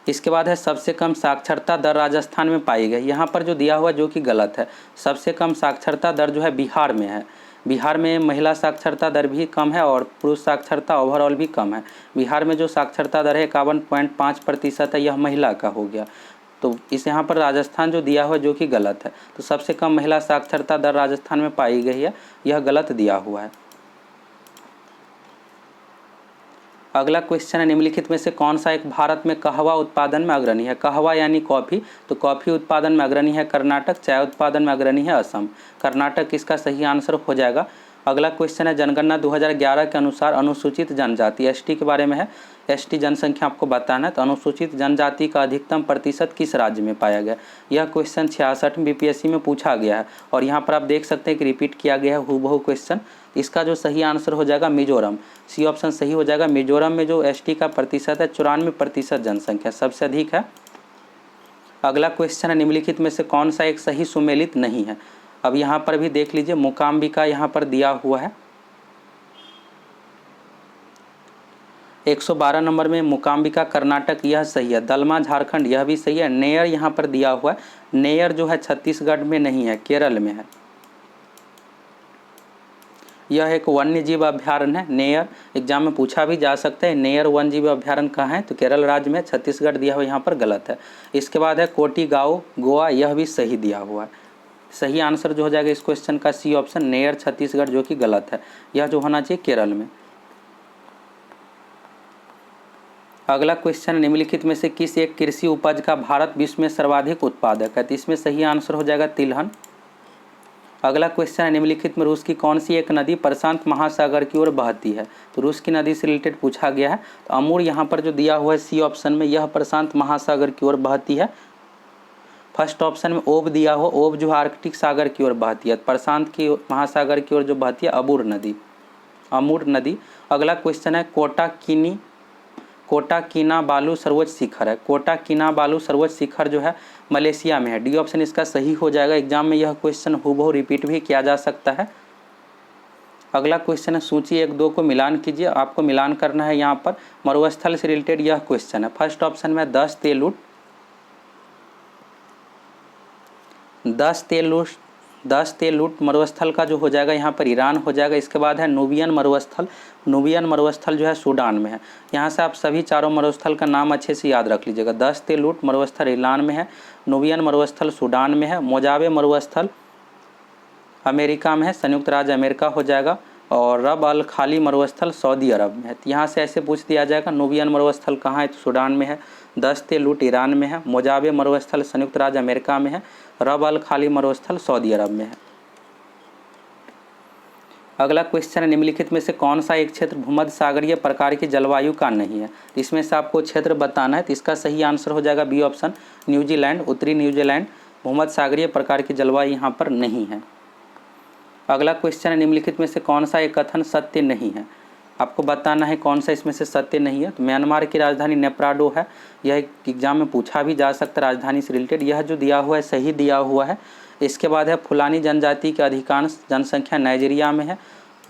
इसके बाद है सबसे कम साक्षरता दर राजस्थान में पाई गई, यहाँ पर जो दिया हुआ जो कि गलत है। सबसे कम साक्षरता दर जो है बिहार में है। बिहार में महिला साक्षरता दर भी कम है और पुरुष साक्षरता ओवरऑल भी कम है। बिहार में जो साक्षरता दर है 51.5% है, यह महिला का हो गया। तो इस यहाँ पर राजस्थान जो दिया हुआ है जो कि गलत है। तो सबसे कम महिला साक्षरता दर राजस्थान में पाई गई है, यह गलत दिया हुआ है। अगला क्वेश्चन है निम्नलिखित में से कौन सा एक भारत में कहवा उत्पादन में अग्रणी है? कहवा यानी कॉफ़ी, तो कॉफ़ी उत्पादन में अग्रणी है कर्नाटक, चाय उत्पादन में अग्रणी है असम। कर्नाटक इसका सही आंसर हो जाएगा। अगला क्वेश्चन है जनगणना 2011 के अनुसार अनुसूचित जनजाति एसटी के बारे में है। एसटी जनसंख्या आपको बताना है, तो अनुसूचित जनजाति का अधिकतम प्रतिशत किस राज्य में पाया गया? यह क्वेश्चन 66 बीपीएससी में पूछा गया है और यहाँ पर आप देख सकते हैं कि रिपीट किया गया है हूबहू क्वेश्चन। इसका जो सही आंसर हो जाएगा मिजोरम, सी ऑप्शन सही हो जाएगा। मिजोरम में जो एसटी का प्रतिशत है 94% जनसंख्या सबसे अधिक है। अगला क्वेश्चन है निम्नलिखित में से कौन सा एक सही सुमेलित नहीं है? अब यहाँ पर भी देख लीजिए, मूकाम्बिका यहाँ पर दिया हुआ है 112 नंबर में, मूकाम्बिका कर्नाटक यह सही है। दलमा झारखंड यह भी सही है। नेयर यहाँ पर दिया हुआ है, नेयर जो है छत्तीसगढ़ में नहीं है, केरल में है। यह एक वन्य जीव अभ्यारण्य है। नेयर एग्जाम में पूछा भी जा सकता है, नेयर वन्य जीव अभ्यारण्य कहाँ है? तो केरल राज्य में, छत्तीसगढ़ दिया हुआ यहाँ पर गलत है। इसके बाद है कोटीगांव गोवा, यह भी सही दिया हुआ है। सही आंसर जो हो जाएगा इस क्वेश्चन का सी ऑप्शन, नेयर छत्तीसगढ़, जो कि गलत है। यह जो होना चाहिए केरल में। अगला क्वेश्चन निम्नलिखित में से किस एक कृषि उपज का भारत विश्व में सर्वाधिक उत्पादक है? तो इसमें सही आंसर हो जाएगा तिलहन। अगला क्वेश्चन है, निम्नलिखित में रूस की कौन सी एक नदी प्रशांत महासागर की ओर बहती है? तो रूस की नदी से रिलेटेड पूछा गया है। तो अमूर यहाँ पर जो दिया हुआ है सी ऑप्शन में, यह प्रशांत महासागर की ओर बहती है। फर्स्ट ऑप्शन में ओब दिया हुआ, ओब जो आर्कटिक सागर की ओर बहती है। प्रशांत की महासागर की ओर जो बहती है अमूर नदी। अगला क्वेश्चन है, कोटा किनाबालू सर्वोच्च शिखर है। कोटा किनाबालू सर्वोच्च शिखर जो है मलेशिया में है। डी ऑप्शन इसका सही हो जाएगा। एग्जाम में यह क्वेश्चन हूबहू रिपीट भी किया जा सकता है। अगला क्वेश्चन है, सूची 1-2 को मिलान कीजिए। आपको मिलान करना है यहाँ पर मरुस्थल से रिलेटेड यह क्वेश्चन है। फर्स्ट ऑप्शन में 10 तेलुट मरुस्थल का जो हो जाएगा यहाँ पर ईरान हो जाएगा। इसके बाद है नूबियन मरुस्थल जो है सूडान में है। यहाँ से आप सभी चारों मरुस्थल का नाम अच्छे से याद रख लीजिएगा। 10 तेलुट मरुस्थल ईरान में है, नूबियन मरुस्थल सूडान में है, मोजावे मरुस्थल अमेरिका में है, संयुक्त राज्य अमेरिका हो जाएगा, और रब अल खाली मरुस्थल सऊदी अरब में है। तो यहाँ से ऐसे पूछ दिया जाएगा नूबियन मरुस्थल कहाँ है? तो सूडान में है। 10 तेलुट ईरान में है, मोजावे मरुस्थल संयुक्त राज्य अमेरिका में है, रब अल खाली मरुस्थल सऊदी अरब में है। अगला क्वेश्चन है, निम्नलिखित में से कौन सा एक क्षेत्र भूमध्य सागरीय प्रकार की जलवायु का नहीं है? इसमें से आपको क्षेत्र बताना है। तो इसका सही आंसर हो जाएगा बी ऑप्शन, न्यूजीलैंड, उत्तरी न्यूजीलैंड। भूमध्य सागरीय प्रकार की जलवायु यहाँ पर नहीं है। अगला क्वेश्चन है, निम्नलिखित में से कौन सा एक कथन सत्य नहीं है? आपको बताना है कौन सा इसमें से सत्य नहीं है। तो म्यांमार की राजधानी नेप्राडो है। यह एग्जाम में पूछा भी जा सकता है राजधानी से रिलेटेड। यह जो दिया हुआ है सही दिया हुआ है। इसके बाद है फुलानी जनजाति की अधिकांश जनसंख्या नाइजीरिया में है।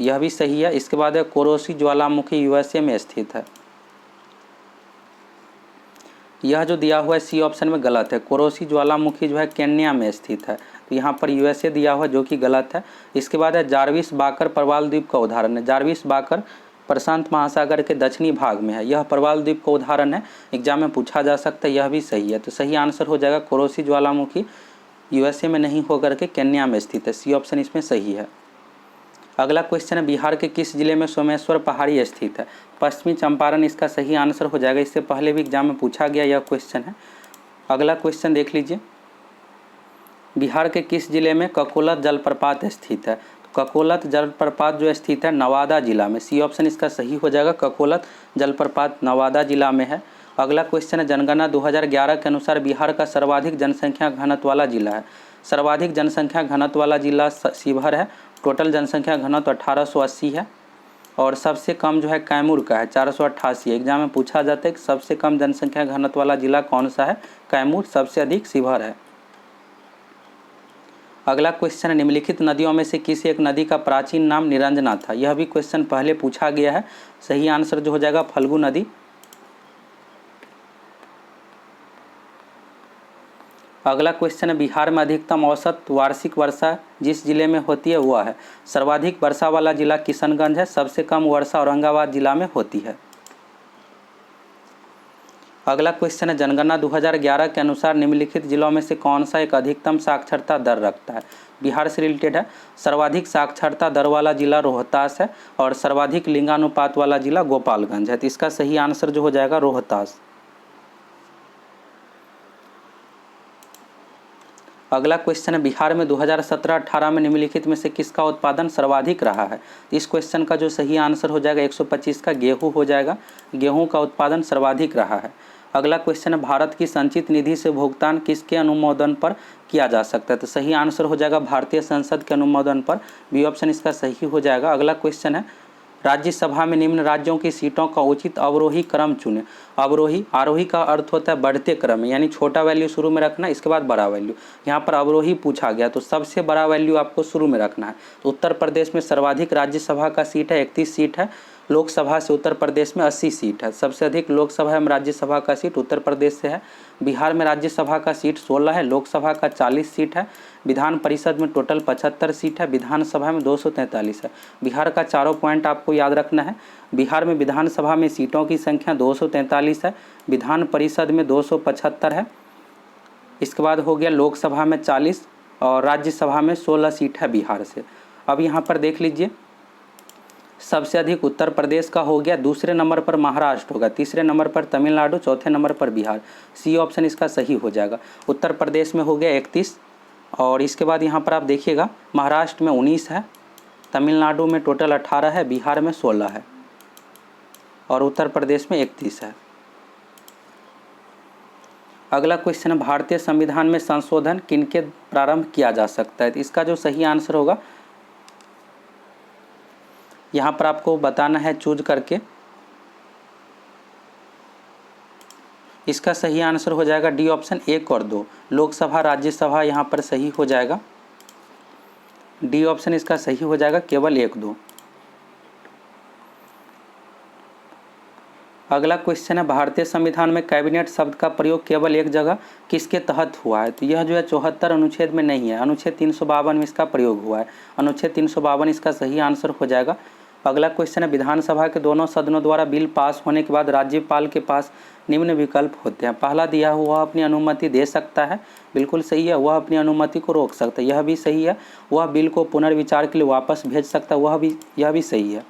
यह भी सही है। इसके बाद है कोरोसी ज्वालामुखी यूएसए में स्थित है। यह जो दिया हुआ है सी ऑप्शन में गलत है। कोरोसी ज्वालामुखी जो है केन्या में स्थित है। तो यहाँ पर यूएसए दिया हुआ जो कि गलत है। इसके बाद है जार्विस बाकर प्रवाल द्वीप का उदाहरण है। जार्विस बाकर प्रशांत महासागर के दक्षिणी भाग में है। यह प्रवाल द्वीप का उदाहरण है। एग्जाम में पूछा जा सकता है। यह भी सही है। तो सही आंसर हो जाएगा कोरोसी ज्वालामुखी यूएसए में नहीं होकर के केन्या में स्थित है। सी ऑप्शन इसमें सही है। अगला क्वेश्चन है, बिहार के किस जिले में सोमेश्वर पहाड़ी स्थित है? पश्चिमी चंपारण इसका सही आंसर हो जाएगा। इससे पहले भी एग्जाम में पूछा गया यह क्वेश्चन है। अगला क्वेश्चन देख लीजिए, बिहार के किस जिले में ककोलत जलप्रपात स्थित है? तो ककोलत जलप्रपात जो स्थित है नवादा जिला में। सी ऑप्शन इसका सही हो जाएगा। ककोलत जलप्रपात नवादा जिला में है। अगला क्वेश्चन है, जनगणना 2011 के अनुसार बिहार का सर्वाधिक जनसंख्या घनत्व वाला जिला है। सर्वाधिक जनसंख्या घनत्व वाला जिला शिवहर है। टोटल जनसंख्या घनत्व 1880 है। और सबसे कम जो है कैमूर का है 488। एग्जाम में पूछा जाता है कि सबसे कम जनसंख्या घनत्व वाला जिला कौन सा है? कैमूर। सबसे अधिक शिवहर है। अगला क्वेश्चन है, निम्नलिखित नदियों में से किसी एक नदी का प्राचीन नाम निरंजना था? यह भी क्वेश्चन पहले पूछा गया है। सही आंसर जो हो जाएगा फल्गु नदी। अगला क्वेश्चन है, बिहार में अधिकतम औसत वार्षिक वर्षा जिस जिले में होती है वह है। सर्वाधिक वर्षा वाला जिला किशनगंज है। सबसे कम वर्षा औरंगाबाद जिला में होती है। अगला क्वेश्चन है, जनगणना 2011 के अनुसार निम्नलिखित जिलों में से कौन सा एक अधिकतम साक्षरता दर रखता है? बिहार से रिलेटेड है। सर्वाधिक साक्षरता दर वाला जिला रोहतास है और सर्वाधिक लिंगानुपात वाला जिला गोपालगंज है। तो इसका सही आंसर जो हो जाएगा रोहतास। अगला क्वेश्चन है, बिहार में 2017-18 में निम्नलिखित में से किसका उत्पादन सर्वाधिक रहा है? इस क्वेश्चन का जो सही आंसर हो जाएगा 125 का गेहूं हो जाएगा। गेहूं का उत्पादन सर्वाधिक रहा है। अगला क्वेश्चन है, भारत की संचित निधि से भुगतान किसके अनुमोदन पर किया जा सकता है? तो सही आंसर हो जाएगा भारतीय संसद के अनुमोदन पर। बी ऑप्शन इसका सही हो जाएगा। अगला क्वेश्चन है, राज्यसभा में निम्न राज्यों की सीटों का उचित अवरोही क्रम चुनें। आरोही का अर्थ होता है बढ़ते क्रम में, यानी छोटा वैल्यू शुरू में रखना, इसके बाद बड़ा वैल्यू। यहाँ पर अवरोही पूछा गया तो सबसे बड़ा वैल्यू आपको शुरू में रखना है। तो उत्तर प्रदेश में सर्वाधिक राज्यसभा का सीट है 31 सीट है। लोकसभा से उत्तर प्रदेश में 80 सीट है। सबसे अधिक लोकसभा में राज्यसभा का सीट उत्तर प्रदेश से है। बिहार में राज्यसभा का सीट 16 है। लोकसभा का 40 सीट है। विधान परिषद में टोटल 75 सीट है। विधानसभा में 243 है। बिहार का चारों पॉइंट आपको याद रखना है। बिहार में विधानसभा में सीटों की संख्या 243 है। विधान परिषद में 275 है। इसके बाद हो गया लोकसभा में 40 और राज्यसभा में 16 सीट है बिहार से। अब यहाँ पर देख लीजिए, सबसे अधिक उत्तर प्रदेश का हो गया, दूसरे नंबर पर महाराष्ट्र होगा, तीसरे नंबर पर तमिलनाडु, चौथे नंबर पर बिहार। सी ऑप्शन इसका सही हो जाएगा। उत्तर प्रदेश में हो गया 31, और इसके बाद यहाँ पर आप देखिएगा महाराष्ट्र में 19 है, तमिलनाडु में टोटल 18 है, बिहार में 16 है और उत्तर प्रदेश में 31 है। अगला क्वेश्चन है भारतीय संविधान में संशोधन किनके प्रारंभ किया जा सकता है। तो इसका जो सही आंसर होगा यहाँ पर आपको बताना है चूज करके। इसका सही आंसर हो जाएगा डी ऑप्शन 1 और 2, लोकसभा राज्यसभा यहाँ पर सही हो जाएगा। डी ऑप्शन इसका सही हो जाएगा, केवल 1 2। अगला क्वेश्चन है भारतीय संविधान में कैबिनेट शब्द का प्रयोग केवल एक जगह किसके तहत हुआ है। तो यह जो है 74 अनुच्छेद में नहीं है, अनुच्छेद 352 में इसका प्रयोग हुआ है। अनुच्छेद 352 इसका सही आंसर हो जाएगा। अगला क्वेश्चन है विधानसभा के दोनों सदनों द्वारा बिल पास होने के बाद राज्यपाल के पास निम्न विकल्प होते हैं। पहला दिया हुआ अपनी अनुमति दे सकता है, बिल्कुल सही है। वह अपनी अनुमति को रोक सकता है, यह भी सही है। वह बिल को पुनर्विचार के लिए वापस भेज सकता है, यह भी सही है।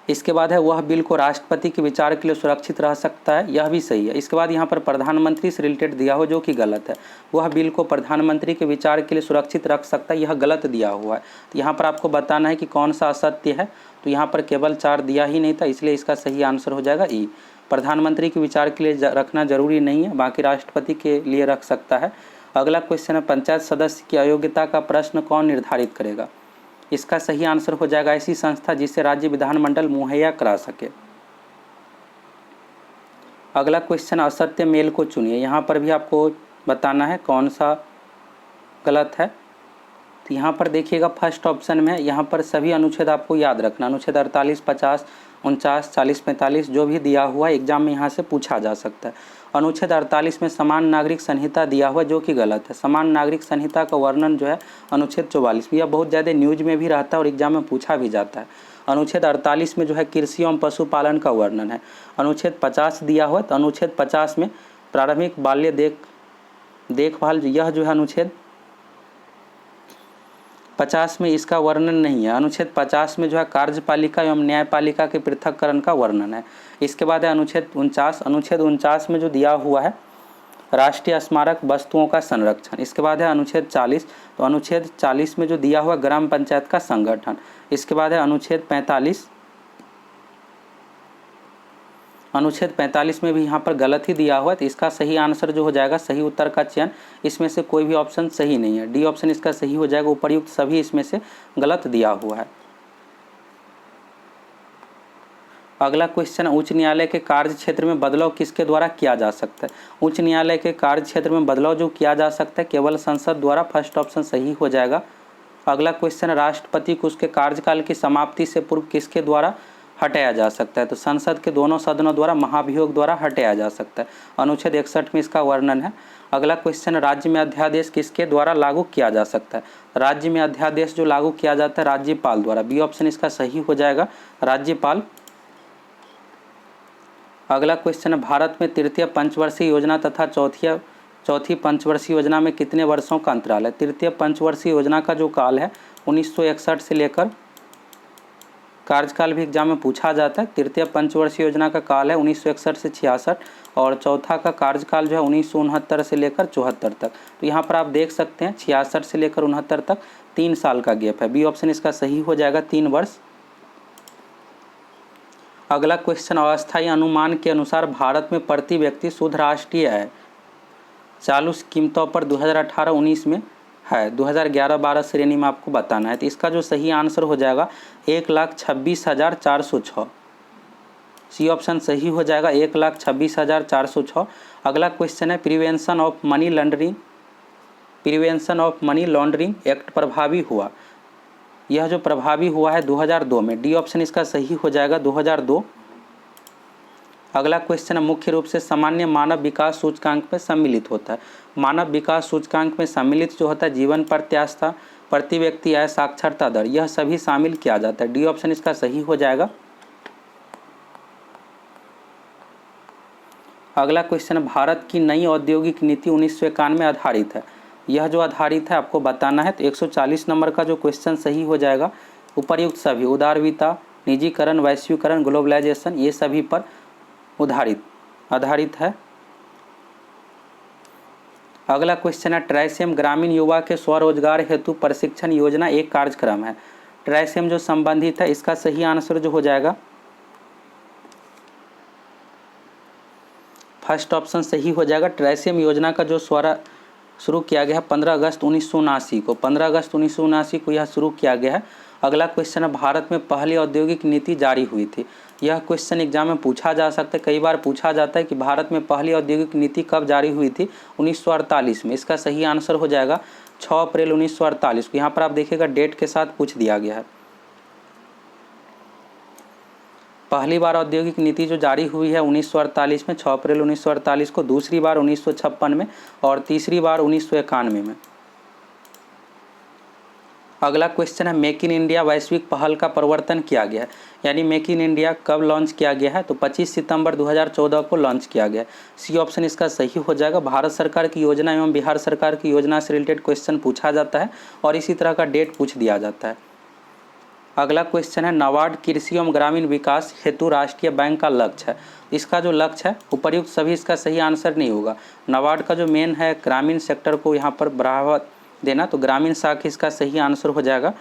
इसके बाद है वह बिल को राष्ट्रपति के विचार के लिए सुरक्षित रह सकता है, यह भी सही है। इसके बाद यहाँ पर प्रधानमंत्री से रिलेटेड दिया हो जो कि गलत है। वह बिल को प्रधानमंत्री के विचार के लिए सुरक्षित रख सकता है, यह गलत दिया हुआ है। तो यहाँ पर आपको बताना है कि कौन सा असत्य है। तो यहाँ पर केवल 4 दिया ही नहीं था, इसलिए इसका सही आंसर हो जाएगा ई। प्रधानमंत्री के विचार के लिए रखना जरूरी नहीं है, बाकी राष्ट्रपति के लिए रख सकता है। अगला क्वेश्चन है पंचायत सदस्य की अयोग्यता का प्रश्न कौन निर्धारित करेगा। इसका सही आंसर हो जाएगा ऐसी संस्था जिसे राज्य विधानमंडल मुहैया करा सके। अगला क्वेश्चन असत्य मेल को चुनिए। यहाँ पर भी आपको बताना है कौन सा गलत है। तो यहाँ पर देखिएगा फर्स्ट ऑप्शन में यहाँ पर सभी अनुच्छेद आपको याद रखना, अनुच्छेद 48, 50, 49, 40, 45 जो भी दिया हुआ है एग्जाम में यहाँ से पूछा जा सकता है। अनुच्छेद 48 में समान नागरिक संहिता दिया हुआ जो कि गलत है। समान नागरिक संहिता का वर्णन जो है अनुच्छेद 44 में, यह बहुत ज़्यादा न्यूज में भी रहता है और एग्जाम में पूछा भी जाता है। अनुच्छेद 48 में जो है कृषि एवं पशुपालन का वर्णन है। अनुच्छेद 50 दिया हुआ है, तो अनुच्छेद 50 में प्रारंभिक बाल्य देखभाल, यह जो है अनुच्छेद 50 में इसका वर्णन नहीं है। अनुच्छेद 50 में जो है कार्यपालिका एवं न्यायपालिका के पृथक्करण का वर्णन है। इसके बाद है अनुच्छेद 49। अनुच्छेद 49 में जो दिया हुआ है राष्ट्रीय स्मारक वस्तुओं का संरक्षण। इसके बाद है अनुच्छेद 40। तो अनुच्छेद 40 में जो दिया हुआ ग्राम पंचायत का संगठन। इसके बाद है अनुच्छेद 45। अनुच्छेद 45 में भी यहाँ पर गलत ही दिया हुआ है, तो इसका सही आंसर जो हो जाएगा, सही उत्तर का चयन, इसमें से कोई भी ऑप्शन सही नहीं है। डी ऑप्शन इसका सही हो जाएगा, उपर्युक्त सभी इसमें से गलत दिया हुआ है। अगला क्वेश्चन, उच्च न्यायालय के कार्य क्षेत्र में बदलाव किसके द्वारा किया जा सकता है। उच्च न्यायालय के कार्य क्षेत्र में बदलाव जो किया जा सकता है केवल संसद द्वारा, फर्स्ट ऑप्शन सही हो जाएगा। अगला क्वेश्चन, राष्ट्रपति को उसके कार्यकाल की समाप्ति से पूर्व किसके द्वारा हटाया जा सकता है। तो संसद के दोनों सदनों द्वारा, महाभियोग द्वारा हटाया जा सकता है। अनुच्छेद 61 में इसका वर्णन है। अगला क्वेश्चन, राज्य में अध्यादेश किसके द्वारा लागू किया जा सकता है। राज्य में अध्यादेश जो लागू किया जाता है राज्यपाल द्वारा, बी ऑप्शन इसका सही हो जाएगा, राज्यपाल। अगला क्वेश्चन, भारत में तृतीय पंचवर्षीय योजना तथा चौथी पंचवर्षीय योजना में कितने वर्षों का अंतराल है। तृतीय पंचवर्षीय योजना का जो काल है 1961 से लेकर, कार्यकाल भी एग्जाम में पूछा जाता है। तृतीय पंचवर्षीय योजना का काल है 1961 से 66 और चौथा का कार्यकाल जो है 1969 से लेकर 74 तक। तो यहाँ पर आप देख सकते हैं 66 से लेकर 69 तक 3 साल का गैप है। बी ऑप्शन इसका सही हो जाएगा, 3 वर्ष। अगला क्वेश्चन, अस्थायी अनुमान के अनुसार भारत में प्रति व्यक्ति शुद्ध राष्ट्रीय आय चालू कीमतों पर 2018-19 में है 2011-12 श्रेणी में आपको बताना है। तो इसका जो सही आंसर हो जाएगा 1,26,406। सी ऑप्शन सही हो जाएगा, 1,26,406। अगला क्वेश्चन है, prevention of money laundering act प्रभावी हुआ। यह जो प्रभावी हुआ है 2002 में, डी ऑप्शन इसका सही हो जाएगा, 2002। अगला क्वेश्चन है, मुख्य रूप से सामान्य मानव विकास सूचकांक में सम्मिलित होता है। मानव विकास सूचकांक में सम्मिलित जो होता है जीवन प्रत्याशा, प्रति व्यक्ति आय, साक्षरता दर, यह सभी शामिल किया जाता है। डी ऑप्शन इसका सही हो जाएगा। अगला क्वेश्चन, भारत की नई औद्योगिक नीति 1991 आधारित है। यह जो आधारित है आपको बताना है। तो 140 नंबर का जो क्वेश्चन सही हो जाएगा, उपर्युक्त सभी, उदारविता, निजीकरण, वैश्वीकरण, ग्लोबलाइजेशन, ये सभी पर आधारित है। अगला क्वेश्चन है ट्राइसेम ग्रामीण युवा के स्वरोजगार हेतु प्रशिक्षण योजना एक कार्यक्रम है। ट्राइसेम जो संबंधित है, इसका सही आंसर जो हो जाएगा फर्स्ट ऑप्शन सही हो जाएगा। ट्राइसेम योजना का जो शुरू किया गया है 15 अगस्त 1979 को, 15 अगस्त 1979 को यह शुरू किया गया है। अगला क्वेश्चन है भारत में पहली औद्योगिक नीति जारी हुई थी। यह क्वेश्चन एग्जाम में पूछा जा सकता है, कई बार पूछा जाता है कि भारत में पहली औद्योगिक नीति कब जारी हुई थी, 1948 में। इसका सही आंसर हो जाएगा 6 अप्रैल 1948 को। यहाँ पर आप देखिएगा डेट के साथ पूछ दिया गया है। पहली बार औद्योगिक नीति जो जारी हुई है 1948 में, 6 अप्रैल 1948 को, दूसरी बार 1956 में और तीसरी बार 1991 में। अगला क्वेश्चन है मेक इन इंडिया वैश्विक पहल का प्रवर्तन किया गया है, यानी मेक इन इंडिया कब लॉन्च किया गया है, तो 25 सितंबर 2014 को लॉन्च किया गया है। सी ऑप्शन इसका सही हो जाएगा। भारत सरकार की योजना एवं बिहार सरकार की योजना से रिलेटेड क्वेश्चन पूछा जाता है और इसी तरह का डेट पूछ दिया जाता है। अगला क्वेश्चन है नाबार्ड कृषि एवं ग्रामीण विकास हेतु राष्ट्रीय बैंक का लक्ष्य है। इसका जो लक्ष्य है उपर्युक्त सभी इसका सही आंसर नहीं होगा। नाबार्ड का जो मेन है ग्रामीण सेक्टर को यहाँ पर बढ़ावा देना, तो ग्रामीण शाखा इसका सही आंसर हो जाएगा।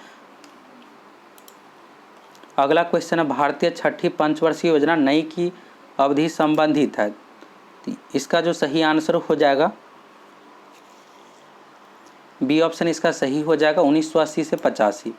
अगला क्वेश्चन है भारतीय छठी पंचवर्षीय योजना नई की अवधि संबंधित है। इसका जो सही आंसर हो जाएगा बी ऑप्शन इसका सही हो जाएगा 1980 से 85।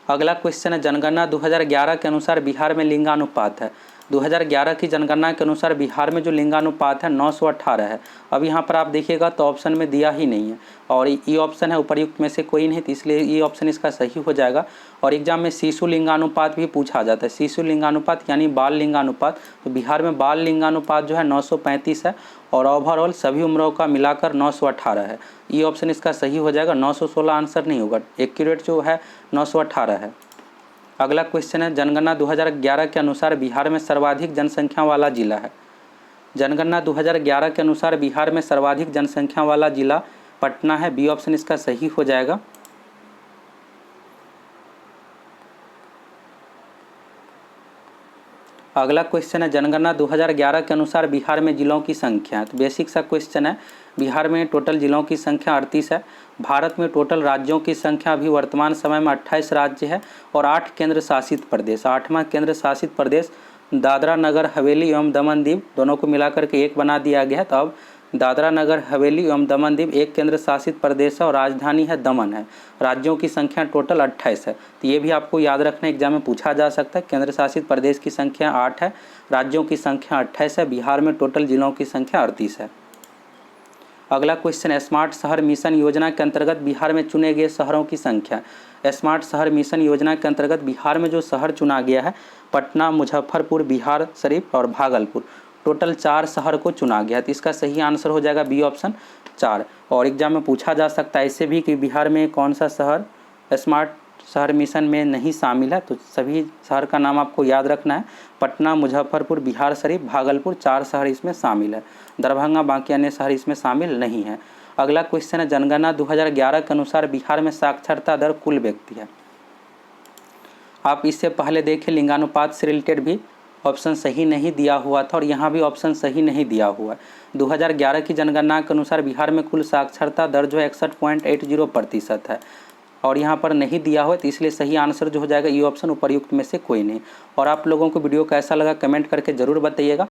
अगला क्वेश्चन है जनगणना 2011 के अनुसार बिहार में लिंगानुपात है। 2011 की जनगणना के अनुसार बिहार में जो लिंगानुपात है 918 है। अब यहाँ पर आप देखिएगा तो ऑप्शन में दिया ही नहीं है और ये ऑप्शन है उपर्युक्त में से कोई नहीं, तो इसलिए ये ऑप्शन इसका सही हो जाएगा। और एग्जाम में शिशु लिंगानुपात भी पूछा जाता है, शिशु लिंगानुपात यानी बाल लिंगानुपात। तो बिहार में बाल लिंगानुपात जो है 935 है और ओवरऑल सभी उम्रों का मिलाकर 918 है। ये ऑप्शन इसका सही हो जाएगा। 916 आंसर नहीं होगा, एक्यूरेट जो है 918 है। अगला क्वेश्चन है जनगणना 2011 के अनुसार बिहार में सर्वाधिक जनसंख्या वाला जिला है। जनगणना 2011 के अनुसार बिहार में सर्वाधिक जनसंख्या वाला जिला पटना है। बी ऑप्शन इसका सही हो जाएगा। अगला क्वेश्चन है जनगणना 2011 के अनुसार बिहार में जिलों की संख्या है। तो बेसिक सा क्वेश्चन है। बिहार में टोटल जिलों की संख्या 38 है। भारत में टोटल राज्यों की संख्या अभी वर्तमान समय में 28 राज्य है और 8 केंद्र शासित प्रदेश। 8वां केंद्र शासित प्रदेश दादरा नगर हवेली एवं दमन दीव दोनों को मिलाकर के एक बना दिया गया है। तो अब दादरा नगर हवेली एवं दमन दीव एक केंद्र शासित प्रदेश है और राजधानी है दमन है। राज्यों की संख्या टोटल 28 है। तो ये भी आपको याद रखना, एग्जाम में पूछा जा सकता है। केंद्र शासित प्रदेश की संख्या 8 है, राज्यों की संख्या 28 है। बिहार में टोटल जिलों की संख्या 38 है। अगला क्वेश्चन है स्मार्ट शहर मिशन योजना के अंतर्गत बिहार में चुने गए शहरों की संख्या। स्मार्ट शहर मिशन योजना के अंतर्गत बिहार में जो शहर चुना गया है पटना, मुजफ्फरपुर, बिहार शरीफ और भागलपुर, टोटल 4 शहर को चुना गया है। तो इसका सही आंसर हो जाएगा बी ऑप्शन 4। और एग्जाम में पूछा जा सकता है ऐसे भी कि बिहार में कौन सा शहर स्मार्ट शहर मिशन में नहीं शामिल है। तो सभी शहर का नाम आपको याद रखना है। पटना, मुजफ्फरपुर, बिहार शरीफ, भागलपुर, 4 शहर इसमें शामिल है। दरभंगा बाकी अन्य शहर इसमें शामिल नहीं है। अगला क्वेश्चन है जनगणना 2011 के अनुसार बिहार में साक्षरता दर कुल व्यक्ति है। आप इससे पहले देखें लिंगानुपात से रिलेटेड भी ऑप्शन सही नहीं दिया हुआ था और यहाँ भी ऑप्शन सही नहीं दिया हुआ है। 2011 की जनगणना के अनुसार बिहार में कुल साक्षरता दर जो है 61.80% है और यहाँ पर नहीं दिया हुआ, तो इसलिए सही आंसर जो हो जाएगा ये ऑप्शन उपर्युक्त में से कोई नहीं। और आप लोगों को वीडियो कैसा लगा कमेंट करके ज़रूर बताइएगा।